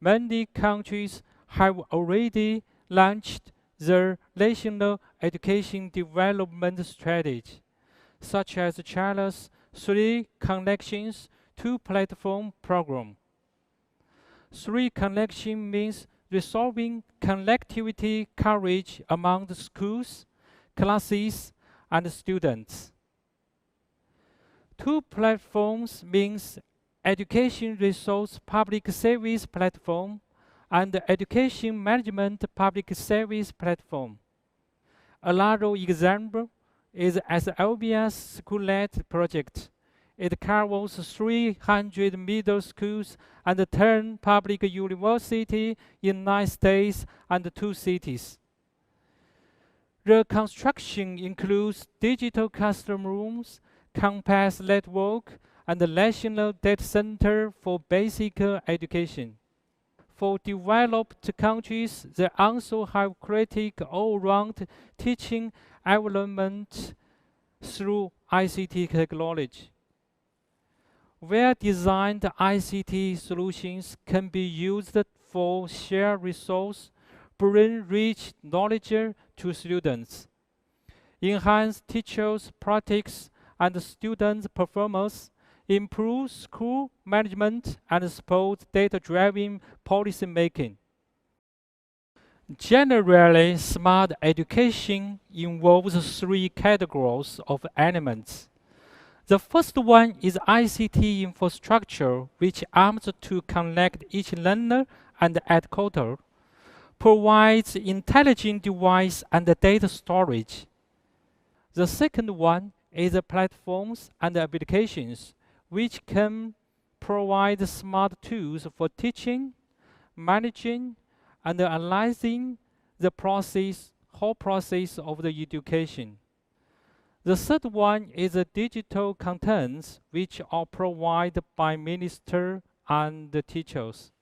Many countries have already launched their national education development strategy, such as China's Three Connections, Two Platform program. Three connection means resolving connectivity coverage among the schools, classes, and students. Two platforms means education resource public service platform and education management public service platform. Another example is Albia's Schoolnet project. It covers 300 middle schools and 10 public universities in 9 states and 2 cities. The construction includes digital classroom rooms, campus network, and the National Data Center for Basic Education. For developed countries, they also have created all-round teaching environment through ICT technology. Well-designed ICT solutions can be used for shared resource, bring rich knowledge to students, enhance teachers' practice and students' performance, improve school management, and support data-driven policy making. Generally, smart education involves 3 categories of elements. The first one is ICT infrastructure, which aims to connect each learner and educator, provides intelligent device and data storage. The second one is platforms and applications, which can provide smart tools for teaching, managing, and analyzing the whole process of the education. The third one is the digital contents, which are provided by ministers and teachers.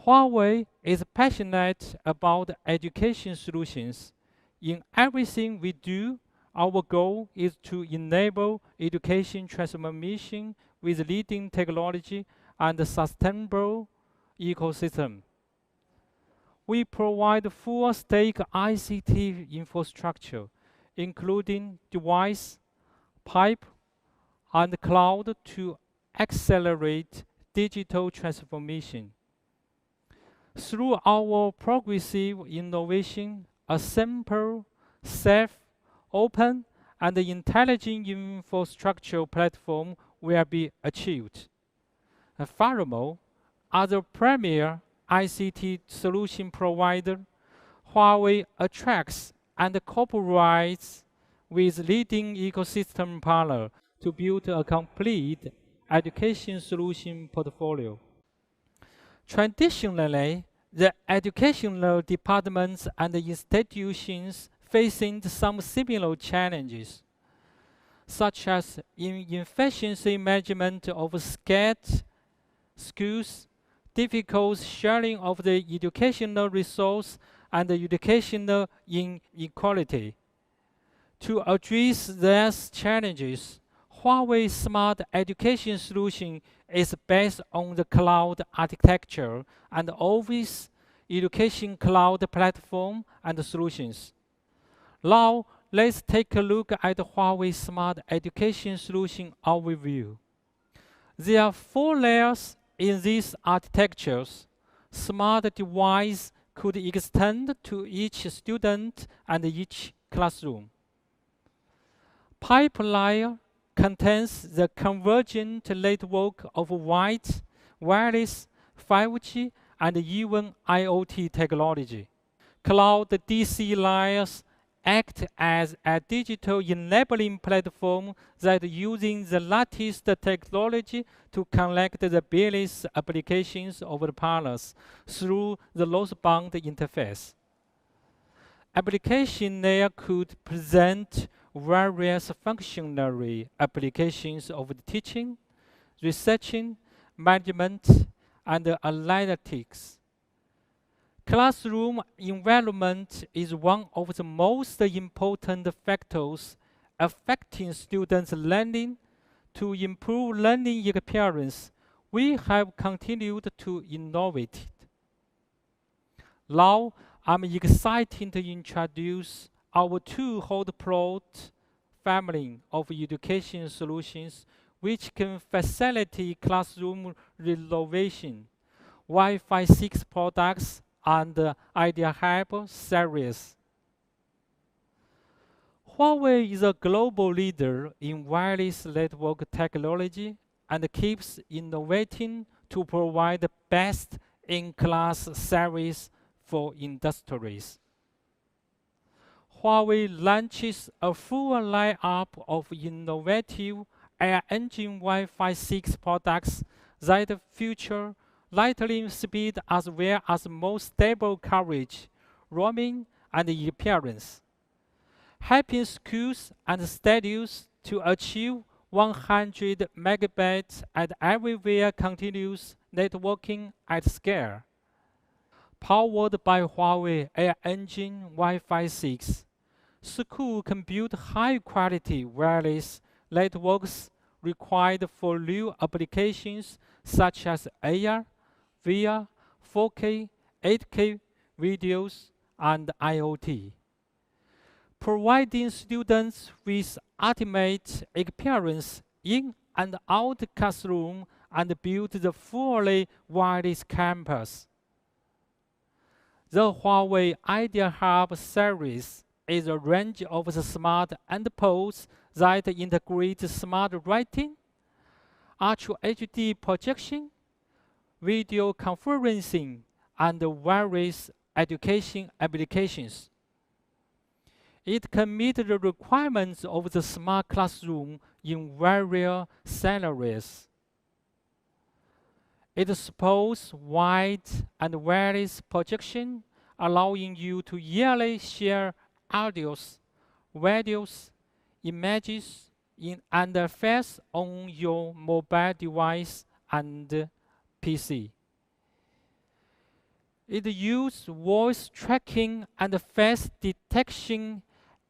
Huawei is passionate about education solutions. In everything we do, our goal is to enable education transformation with leading technology and a sustainable ecosystem. We provide full-stack ICT infrastructure, including device, pipe, and cloud to accelerate digital transformation. Through our progressive innovation, a simple, safe, open, and intelligent infrastructure platform will be achieved. Furthermore, as a premier ICT solution provider, Huawei attracts and cooperates with leading ecosystem partners to build a complete education solution portfolio. Traditionally, the educational departments and institutions facing some similar challenges, such as inefficiency management of scattered schools, difficult sharing of the educational resource, and educational inequality. To address these challenges, Huawei's smart education solution is based on the cloud architecture and Office Education Cloud platform and solutions. Now, let's take a look at Huawei's smart education solution overview. There are 4 layers in these architectures. Smart device could extend to each student and each classroom. Pipeline contains the convergent network of wireless, 5G, and even IoT technology. Cloud DC layers act as a digital enabling platform that using the latest technology to connect the business applications of the partners through the loss-bound interface. Application layer could present various functionary applications of the teaching, researching, management, and analytics. Classroom environment is one of the most important factors affecting students' learning. To improve learning experience, we have continued to innovate. Now, I'm excited to introduce our two hot-plot family of education solutions which can facilitate classroom renovation, Wi-Fi 6 products, and Idea Hub series. Huawei is a global leader in wireless network technology and keeps innovating to provide the best-in-class service for industries. Huawei launches a full lineup of innovative Air Engine Wi-Fi 6 products that feature lightning speed as well as more stable coverage, roaming, and appearance, helping schools and studios to achieve 100 megabits and everywhere continuous networking at scale. Powered by Huawei Air Engine Wi-Fi 6, schools can build high-quality wireless networks required for new applications such as AR, VR, 4K, 8K videos, and IoT, providing students with ultimate experience in and out the classroom and build the fully wireless campus. The Huawei Idea Hub series is a range of the smart endpoints that integrate smart writing, Ultra HD projection, video conferencing, and various education applications. It can meet the requirements of the smart classroom in various scenarios. It supports wide and wireless projection, allowing you to easily share audios, videos, images, and files on your mobile device and PC. It uses voice tracking and face detection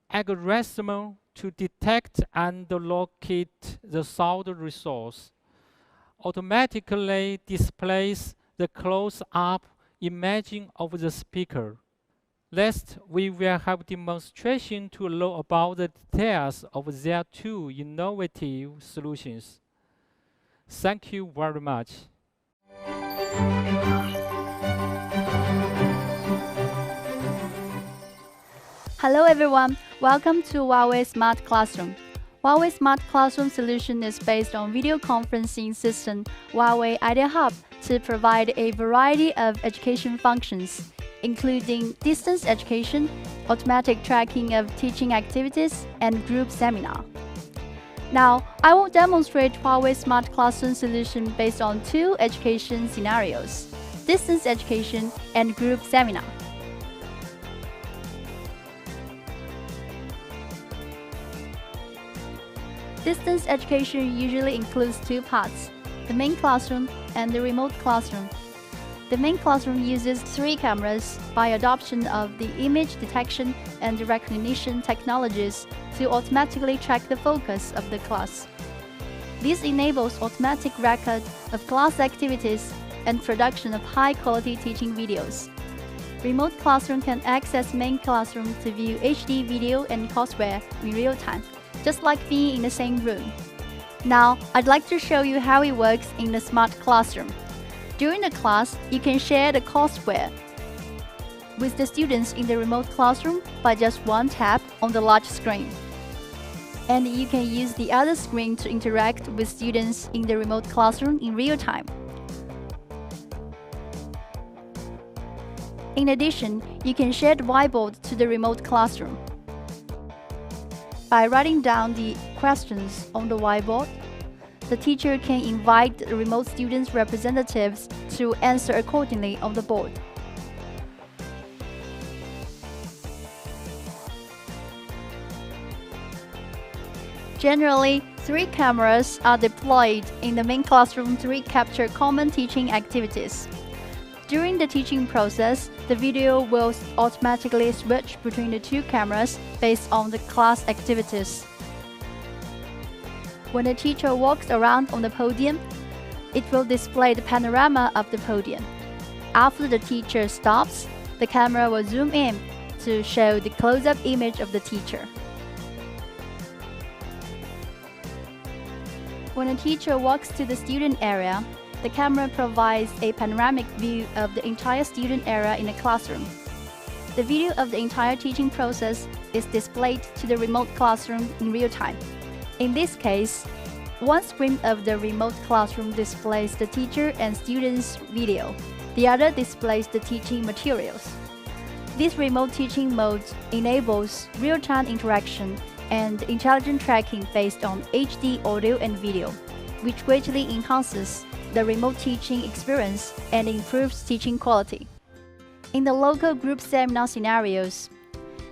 algorithm to detect and locate the sound resource, automatically displays the close-up imaging of the speaker. Next, we will have demonstration to learn about the details of their two innovative solutions. Thank you very much. Hello everyone, welcome to Huawei Smart Classroom. Huawei Smart Classroom solution is based on video conferencing system Huawei Idea Hub to provide a variety of education functions, including distance education, automatic tracking of teaching activities, and group seminar. Now, I will demonstrate Huawei Smart Classroom solution based on two education scenarios, distance education and group seminar. Distance education usually includes two parts, the main classroom and the remote classroom. The main classroom uses 3 cameras by adoption of the image detection and recognition technologies to automatically track the focus of the class. This enables automatic record of class activities and production of high-quality teaching videos. Remote classroom can access main classroom to view HD video and courseware in real time, just like being in the same room. Now, I'd like to show you how it works in the smart classroom. During the class, you can share the courseware with the students in the remote classroom by just one tap on the large screen. And you can use the other screen to interact with students in the remote classroom in real time. In addition, you can share the whiteboard to the remote classroom. By writing down the questions on the whiteboard, the teacher can invite the remote students' representatives to answer accordingly on the board. Generally, 3 cameras are deployed in the main classroom to capture common teaching activities. During the teaching process, the video will automatically switch between the 2 cameras based on the class activities. When the teacher walks around on the podium, it will display the panorama of the podium. After the teacher stops, the camera will zoom in to show the close-up image of the teacher. When a teacher walks to the student area, the camera provides a panoramic view of the entire student area in the classroom. The video of the entire teaching process is displayed to the remote classroom in real time. In this case, one screen of the remote classroom displays the teacher and students' video. The other displays the teaching materials. This remote teaching mode enables real-time interaction and intelligent tracking based on HD audio and video, which greatly enhances the remote teaching experience and improves teaching quality. In the local group seminar scenarios,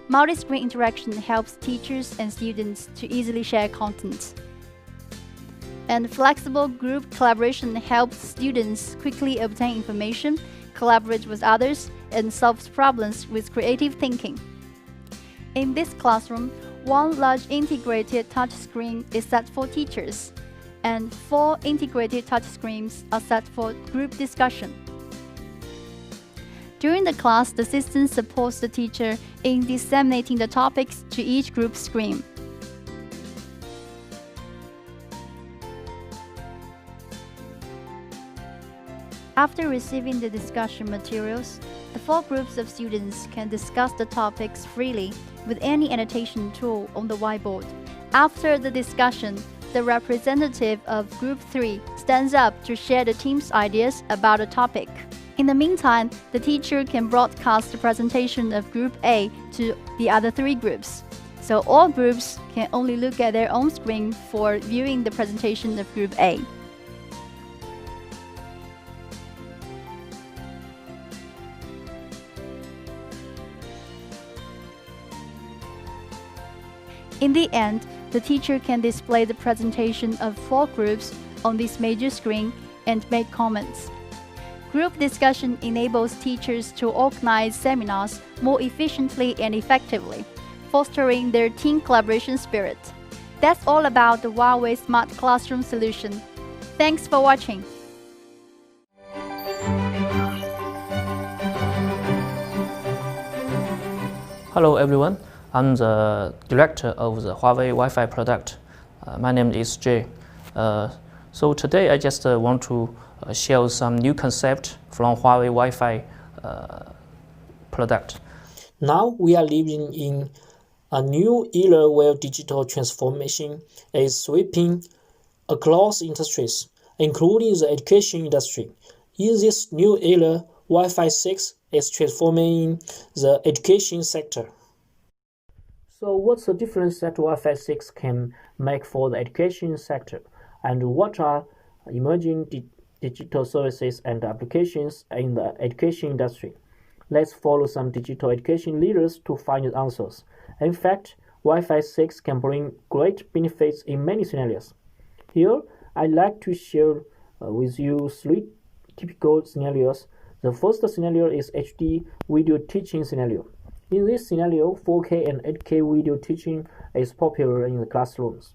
multi-screen interaction helps teachers and students to easily share content. And flexible group collaboration helps students quickly obtain information, collaborate with others, and solve problems with creative thinking. In this classroom, one large integrated touchscreen is set for teachers, and 4 integrated touchscreens are set for group discussion. During the class, the system supports the teacher in disseminating the topics to each group screen. After receiving the discussion materials, the 4 groups of students can discuss the topics freely with any annotation tool on the whiteboard. After the discussion, the representative of Group 3 stands up to share the team's ideas about a topic. In the meantime, the teacher can broadcast the presentation of Group A to the other 3 groups. So all groups can only look at their own screen for viewing the presentation of Group A. In the end, the teacher can display the presentation of 4 groups on this major screen and make comments. Group discussion enables teachers to organize seminars more efficiently and effectively, fostering their team collaboration spirit. That's all about the Huawei Smart Classroom solution. Thanks for watching. Hello everyone, I'm the director of the Huawei Wi-Fi product. My name is Jay. So today I just want to share some new concept from Huawei Wi-Fi product. Now we are living in a new era where digital transformation is sweeping across industries, including the education industry. In this new era, Wi-Fi 6 is transforming the education sector. So what's the difference that Wi-Fi 6 can make for the education sector? And what are emerging digital services and applications in the education industry? Let's follow some digital education leaders to find the answers. In fact, Wi-Fi 6 can bring great benefits in many scenarios. Here, I'd like to share with you 3 typical scenarios. The first scenario is HD video teaching scenario. In this scenario, 4K and 8K video teaching is popular in the classrooms.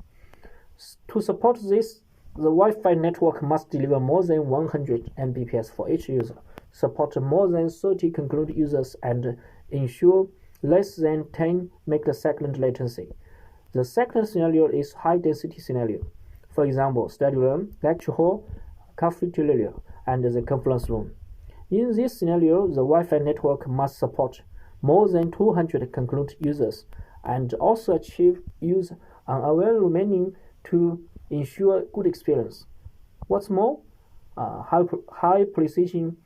To support this, the Wi-Fi network must deliver more than 100 Mbps for each user, support more than 30 concurrent users, and ensure less than 10 microsecond latency. The second scenario is high-density scenario. For example, study room, lecture hall, cafeteria, and the conference room. In this scenario, the Wi-Fi network must support more than 200 concurrent users and also achieve use unaware remaining to ensure good experience. What's more, high precision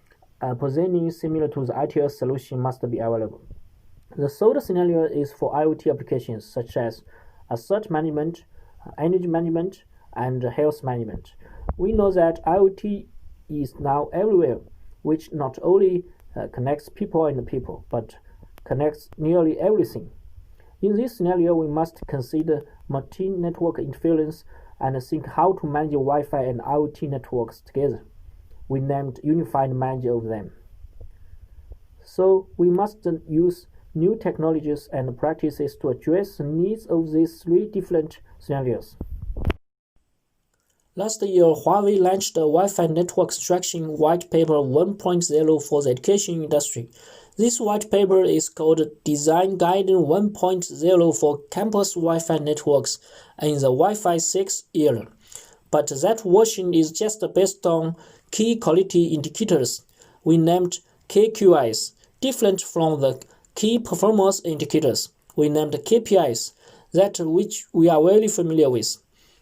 positioning similar to the ITL solution must be available. The third scenario is for IoT applications such as asset management, energy management, and health management. We know that IoT is now everywhere, which not only connects people and people, but connects nearly everything. In this scenario, we must consider multi-network interference and think how to manage Wi-Fi and IoT networks together. We named unified manager of them. So we must use new technologies and practices to address the needs of these three different scenarios. Last year, Huawei launched the Wi-Fi network structuring white paper 1.0 for the education industry. This white paper is called Design Guidance 1.0 for campus Wi-Fi networks in the Wi-Fi 6 era. But that version is just based on key quality indicators we named KQIs, different from the key performance indicators we named KPIs, that which we are very familiar with.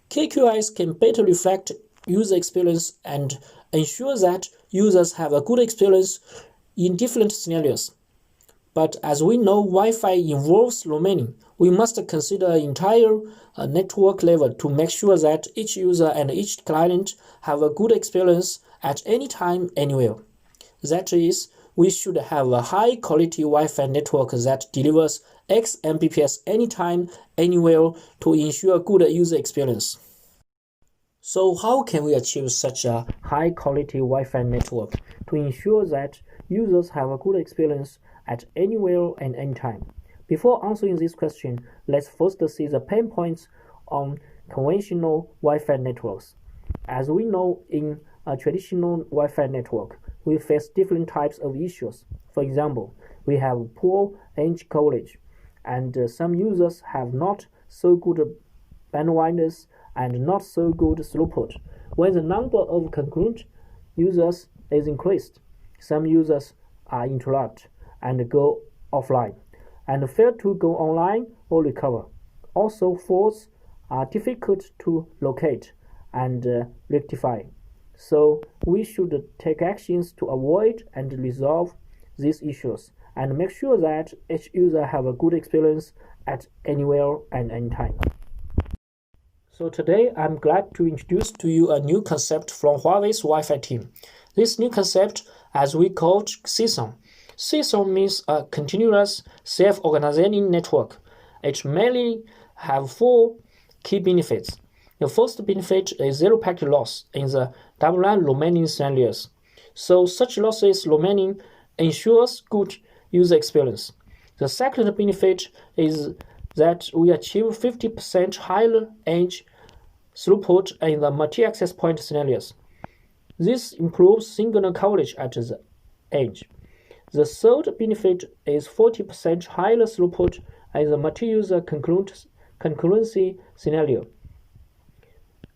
KQIs can better reflect user experience and ensure that users have a good experience in different scenarios. But as we know, Wi-Fi involves roaming. We must consider entire network level to make sure that each user and each client have a good experience at any time, anywhere. That is, we should have a high-quality Wi-Fi network that delivers X Mbps anytime, anywhere to ensure good user experience. So how can we achieve such a high-quality Wi-Fi network to ensure that users have a good experience at anywhere and anytime? Before answering this question, let's first see the pain points on conventional Wi-Fi networks. As we know, in a traditional Wi-Fi network, we face different types of issues. For example, we have poor edge coverage, and some users have not so good bandwidth and not so good throughput. When the number of concurrent users is increased, some users are interrupted and go offline, and fail to go online or recover. Also, faults are difficult to locate and rectify. So we should take actions to avoid and resolve these issues and make sure that each user have a good experience at anywhere and anytime. So today I'm glad to introduce to you a new concept from Huawei's Wi-Fi team. This new concept, as we call it, CSON. CSON means a continuous self-organizing network. It mainly have four key benefits. The first benefit is zero packet loss in the double-line roaming scenarios. So such losses roaming ensures good user experience. The second benefit is that we achieve 50% higher edge throughput in the multi-access point scenarios. This improves signal coverage at the edge. The third benefit is 40% higher throughput in the multi-user concurrency scenario.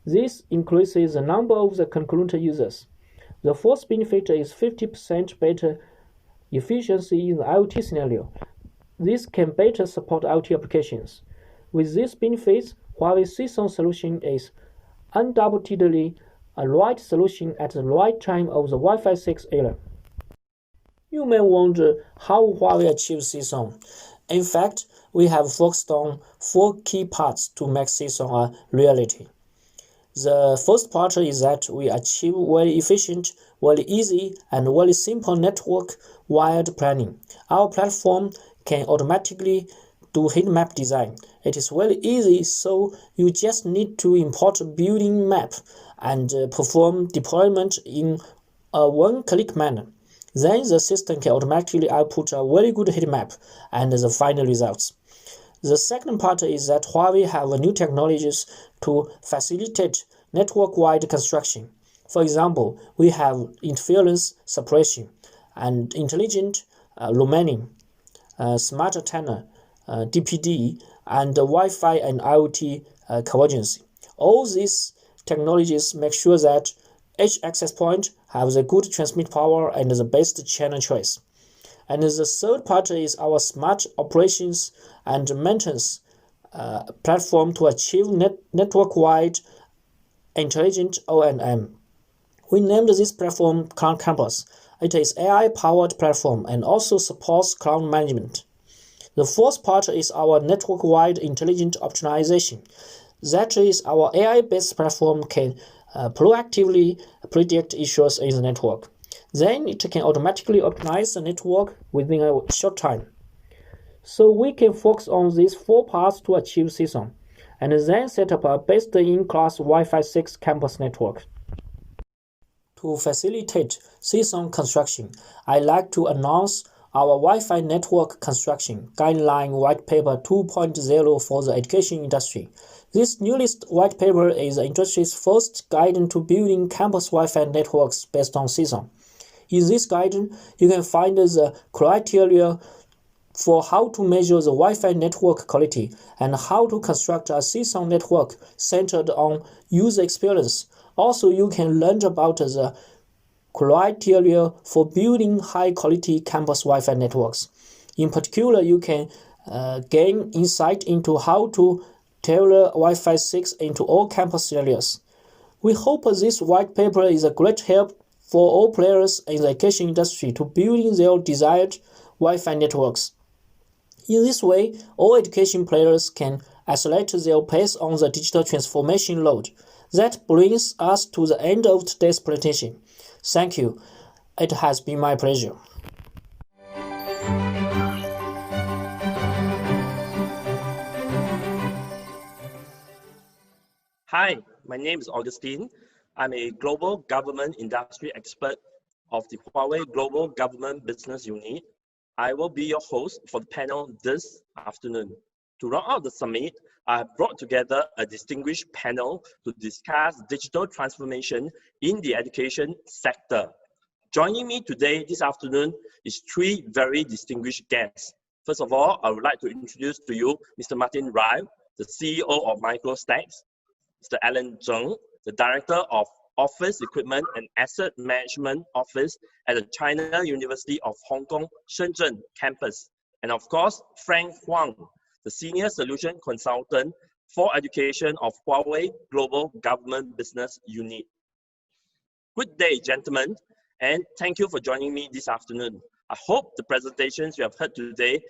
This increases the number of the concurrent users. The fourth benefit is 50% better efficiency in the IoT scenario. This can better support IoT applications. With these benefits, Huawei CSON solution is undoubtedly a right solution at the right time of the Wi-Fi 6 era. You may wonder how Huawei achieves CSON. In fact, we have focused on four key parts to make CSON a reality. The first part is that we achieve very efficient, very easy, and very simple network wired planning. Our platform can automatically do heat map design. It is very easy, so you just need to import a building map and perform deployment in a one-click manner. Then the system can automatically output a very good heat map and the final results. The second part is that Huawei have new technologies to facilitate network-wide construction. For example, we have interference suppression and intelligent roaming, smart antenna, DPD, and Wi-Fi and IoT convergence. All these technologies make sure that each access point has a good transmit power and the best channel choice. And the third part is our smart operations and maintenance platform to achieve network-wide intelligent O&M. We named this platform Campus, It is AI-powered platform and also supports cloud management. The fourth part is our network-wide intelligent optimization. That is, our AI-based platform can proactively predict issues in the network. Then it can automatically optimize the network within a short time. So we can focus on these four parts to achieve CSON, and then set up a best-in-class Wi-Fi 6 campus network. To facilitate CSON construction, I'd like to announce our Wi-Fi network construction guideline white paper 2.0 for the education industry. This newest white paper is the industry's first guidance to building campus Wi-Fi networks based on CSON. In this guidance, you can find the criteria for how to measure the Wi-Fi network quality and how to construct a CSON network centered on user experience. Also, you can learn about the criteria for building high-quality campus Wi-Fi networks. In particular, you can gain insight into how to tailor Wi-Fi 6 into all campus areas. We hope this white paper is a great help for all players in the education industry to building their desired Wi-Fi networks. In this way, all education players can accelerate their pace on the digital transformation load. That brings us to the end of today's presentation. Thank you. It has been my pleasure. Hi, my name is Augustine. I'm a global government industry expert of the Huawei Global Government Business Unit. I will be your host for the panel this afternoon. To round out the summit, I have brought together a distinguished panel to discuss digital transformation in the education sector. Joining me today this afternoon is three very distinguished guests. First of all, I would like to introduce to you Mr. Martin Rai, the CEO of MicroStacks, Mr. Alan Zheng, the Director of Office Equipment and Asset Management Office at the China University of Hong Kong, Shenzhen campus. And of course, Frank Huang, the Senior Solution Consultant for Education of Huawei Global Government Business Unit. Good day, gentlemen, and thank you for joining me this afternoon. I hope the presentations you have heard today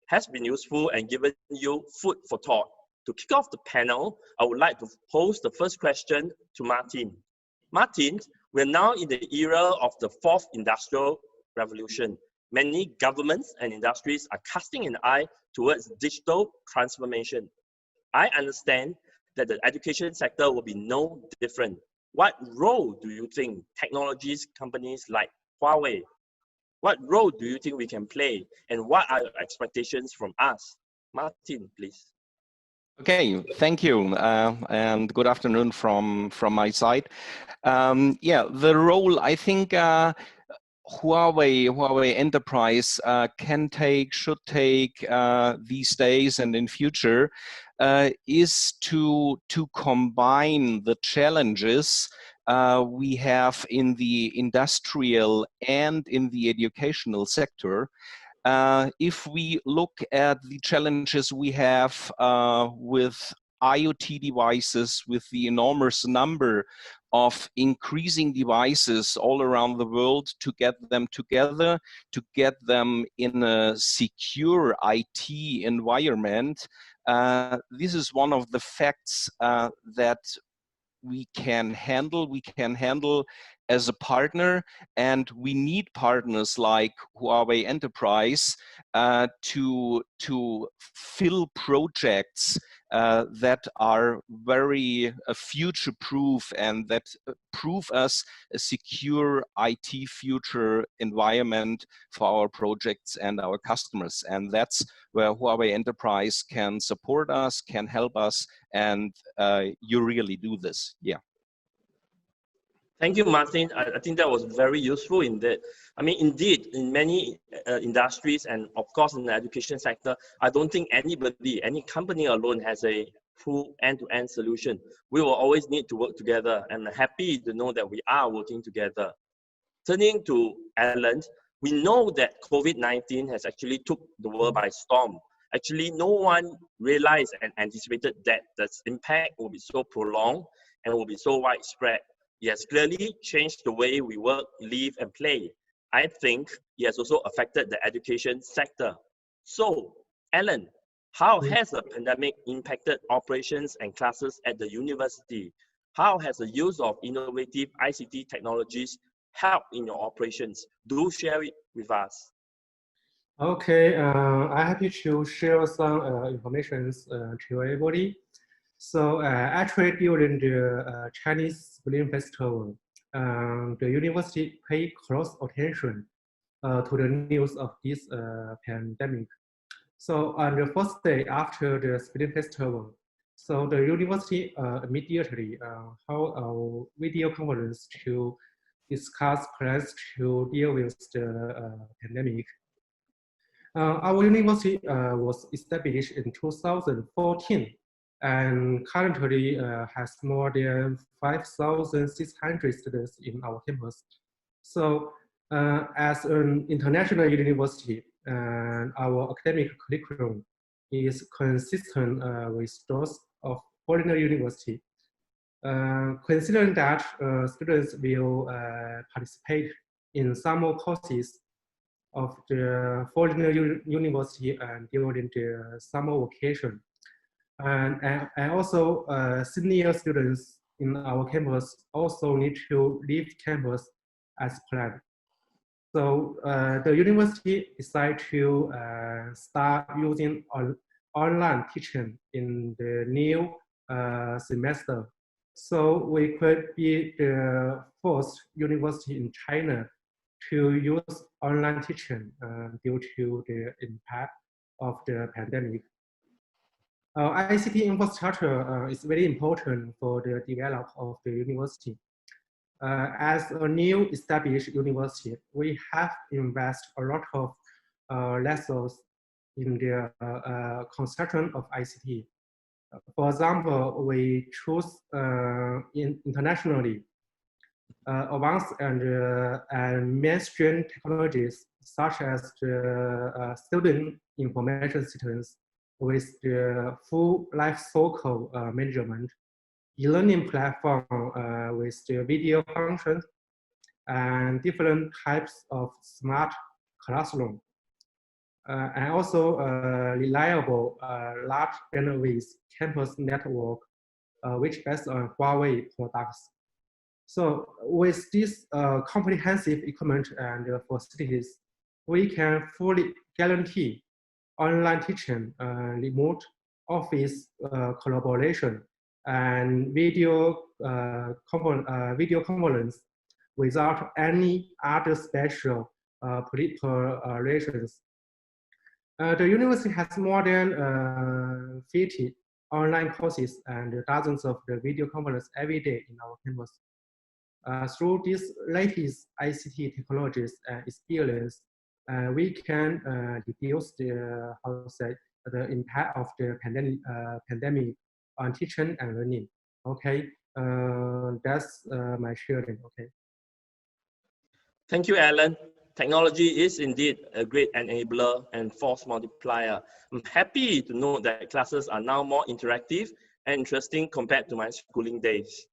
has been useful and given you food for thought. To kick off the panel, I would like to pose the first question to Martin. Martin, we're now in the era of the fourth industrial revolution. Many governments and industries are casting an eye towards digital transformation. I understand that the education sector will be no different. What role do you think technologies companies like Huawei, what role do you think we can play, and what are your expectations from us? Martin, please. Okay, thank you, and good afternoon from my side. Yeah, the role, I think Huawei Enterprise should take these days and in future is to combine the challenges we have in the industrial and in the educational sector. If we look at the challenges we have with IoT devices, with the enormous number of increasing devices all around the world, to get them together, to get them in a secure IT environment, this is one of the facts that we can handle as a partner, and we need partners like Huawei Enterprise to fill projects that are very future-proof and that prove us a secure IT future environment for our projects and our customers. And that's where Huawei Enterprise can support us, can help us, and you really do this. Yeah. Thank you, Martin. I think that was very useful in that. I mean, indeed, in many industries and of course in the education sector, I don't think any company alone has a full end-to-end solution. We will always need to work together, and I'm happy to know that we are working together. Turning to Alan, we know that COVID-19 has actually took the world by storm. Actually, no one realized and anticipated that the impact will be so prolonged and will be so widespread. It has clearly changed the way we work, live, and play. I think it has also affected the education sector. So, Alan, how has the pandemic impacted operations and classes at the university? How has the use of innovative ICT technologies helped in your operations? Do share it with us. Okay, I'm happy to share some information to everybody. So actually during the Chinese Spring Festival, the university paid close attention to the news of this pandemic. So on the first day after the Spring Festival, so the university immediately held a video conference to discuss plans to deal with the pandemic. Our university was established in 2014 and currently has more than 5,600 students in our campus. So as an international university, our academic curriculum is consistent with those of foreign university. Considering that students will participate in summer courses of the foreign university during the summer vacation. And also senior students in our campus also need to leave campus as planned. So the university decided to start using online teaching in the new semester. So we could be the first university in China to use online teaching due to the impact of the pandemic. ICT infrastructure is very important for the development of the university. As a new established university, we have invested a lot of resources in the construction of ICT. For example, we choose internationally advanced and mainstream technologies such as the student information systems with the full life cycle management, e-learning platform with the video functions, and different types of smart classroom. And also reliable large bandwidth campus network, which based on Huawei products. So with this comprehensive equipment and facilities, we can fully guarantee online teaching, remote office collaboration, and video conference without any other special preparations. The university has more than 50 online courses and dozens of the video conference every day in our campus. Through these latest ICT technologies and experience, we can reduce the impact of the pandemic on teaching and learning. Okay, that's my sharing. Okay. Thank you, Alan. Technology is indeed a great enabler and force multiplier. I'm happy to know that classes are now more interactive and interesting compared to my schooling days.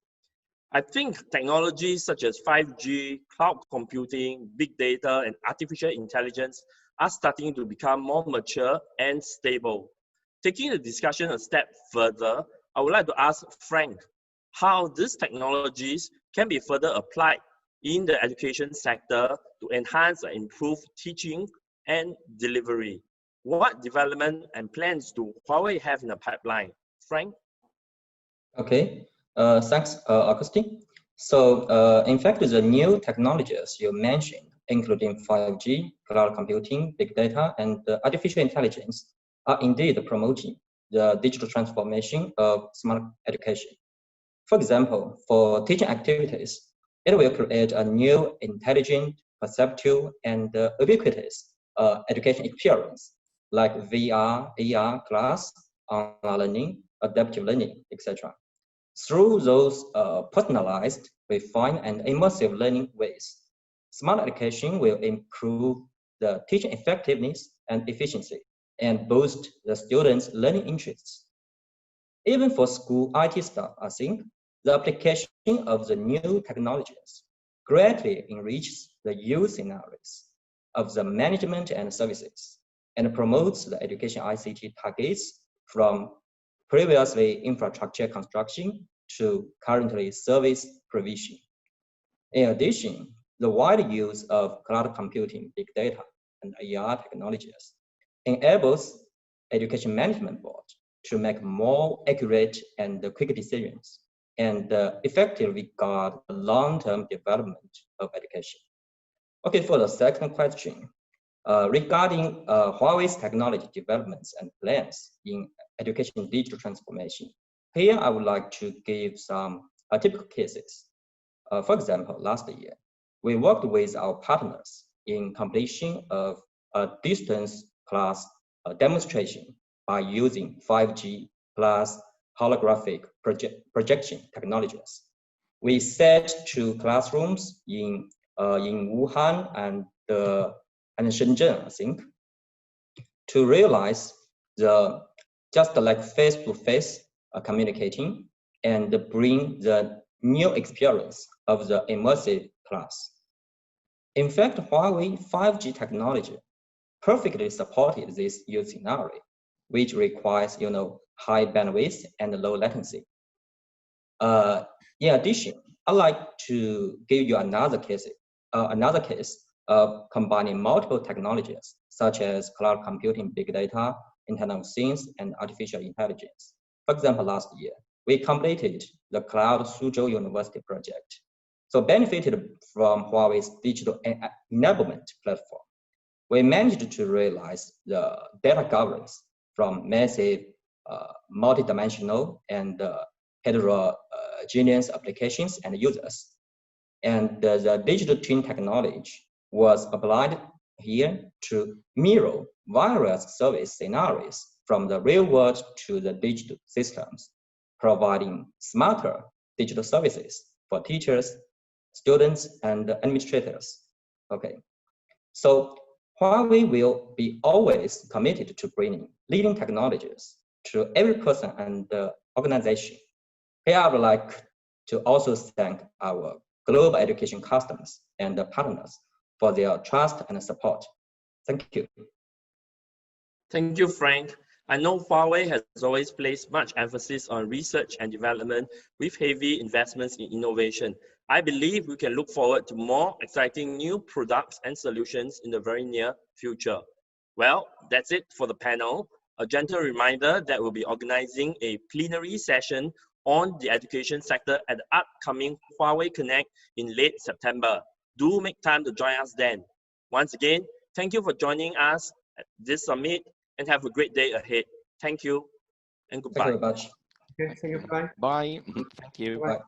I think technologies such as 5G, cloud computing, big data, and artificial intelligence are starting to become more mature and stable. Taking the discussion a step further, I would like to ask Frank how these technologies can be further applied in the education sector to enhance and improve teaching and delivery. What development and plans do Huawei have in the pipeline? Frank? Okay, thanks, Augustine. So, in fact, the new technologies you mentioned, including 5G, cloud computing, big data, and artificial intelligence, are indeed promoting the digital transformation of smart education. For example, for teaching activities, it will create a new, intelligent, perceptive, and ubiquitous education experience like VR, AR class, online learning, adaptive learning, etc. Through those personalized, refined, and immersive learning ways, smart education will improve the teaching effectiveness and efficiency and boost the students' learning interests. Even for school IT staff, I think the application of the new technologies greatly enriches the use scenarios of the management and services, and promotes the education ICT targets from previously infrastructure construction to currently service provision. In addition, the wide use of cloud computing, big data, and AI technologies enables education management board to make more accurate and quick decisions and effectively guard the long-term development of education. Okay, for the second question, regarding Huawei's technology developments and plans in education digital transformation, here I would like to give some typical cases. For example, last year, we worked with our partners in completion of a distance class demonstration by using 5G plus holographic projection technologies. We set 2 classrooms in Wuhan and Shenzhen, I think, to realize the just like face-to-face communicating and bring the new experience of the immersive class. In fact, Huawei 5G technology perfectly supported this use scenario, which requires, high bandwidth and low latency. In addition, I'd like to give you another case of combining multiple technologies, such as cloud computing, big data, Internet of Things, and artificial intelligence. For example, last year, we completed the Cloud Suzhou University project. So benefited from Huawei's digital enablement platform. We managed to realize the data governance from massive, multidimensional, and heterogeneous applications and users. And the digital twin technology was applied here to mirror various service scenarios from the real world to the digital systems, providing smarter digital services for teachers, students, and administrators. Okay, so Huawei will be always committed to bringing leading technologies to every person and organization. Here I would like to also thank our global education customers and partners for their trust and support. Thank you. Thank you, Frank. I know Huawei has always placed much emphasis on research and development with heavy investments in innovation. I believe we can look forward to more exciting new products and solutions in the very near future. Well, that's it for the panel. A gentle reminder that we'll be organizing a plenary session on the education sector at the upcoming Huawei Connect in late September. Do make time to join us then. Once again, thank you for joining us at this summit and have a great day ahead. Thank you and goodbye. Thank you very much. Okay, thank you. Bye. Bye. Thank you. Bye.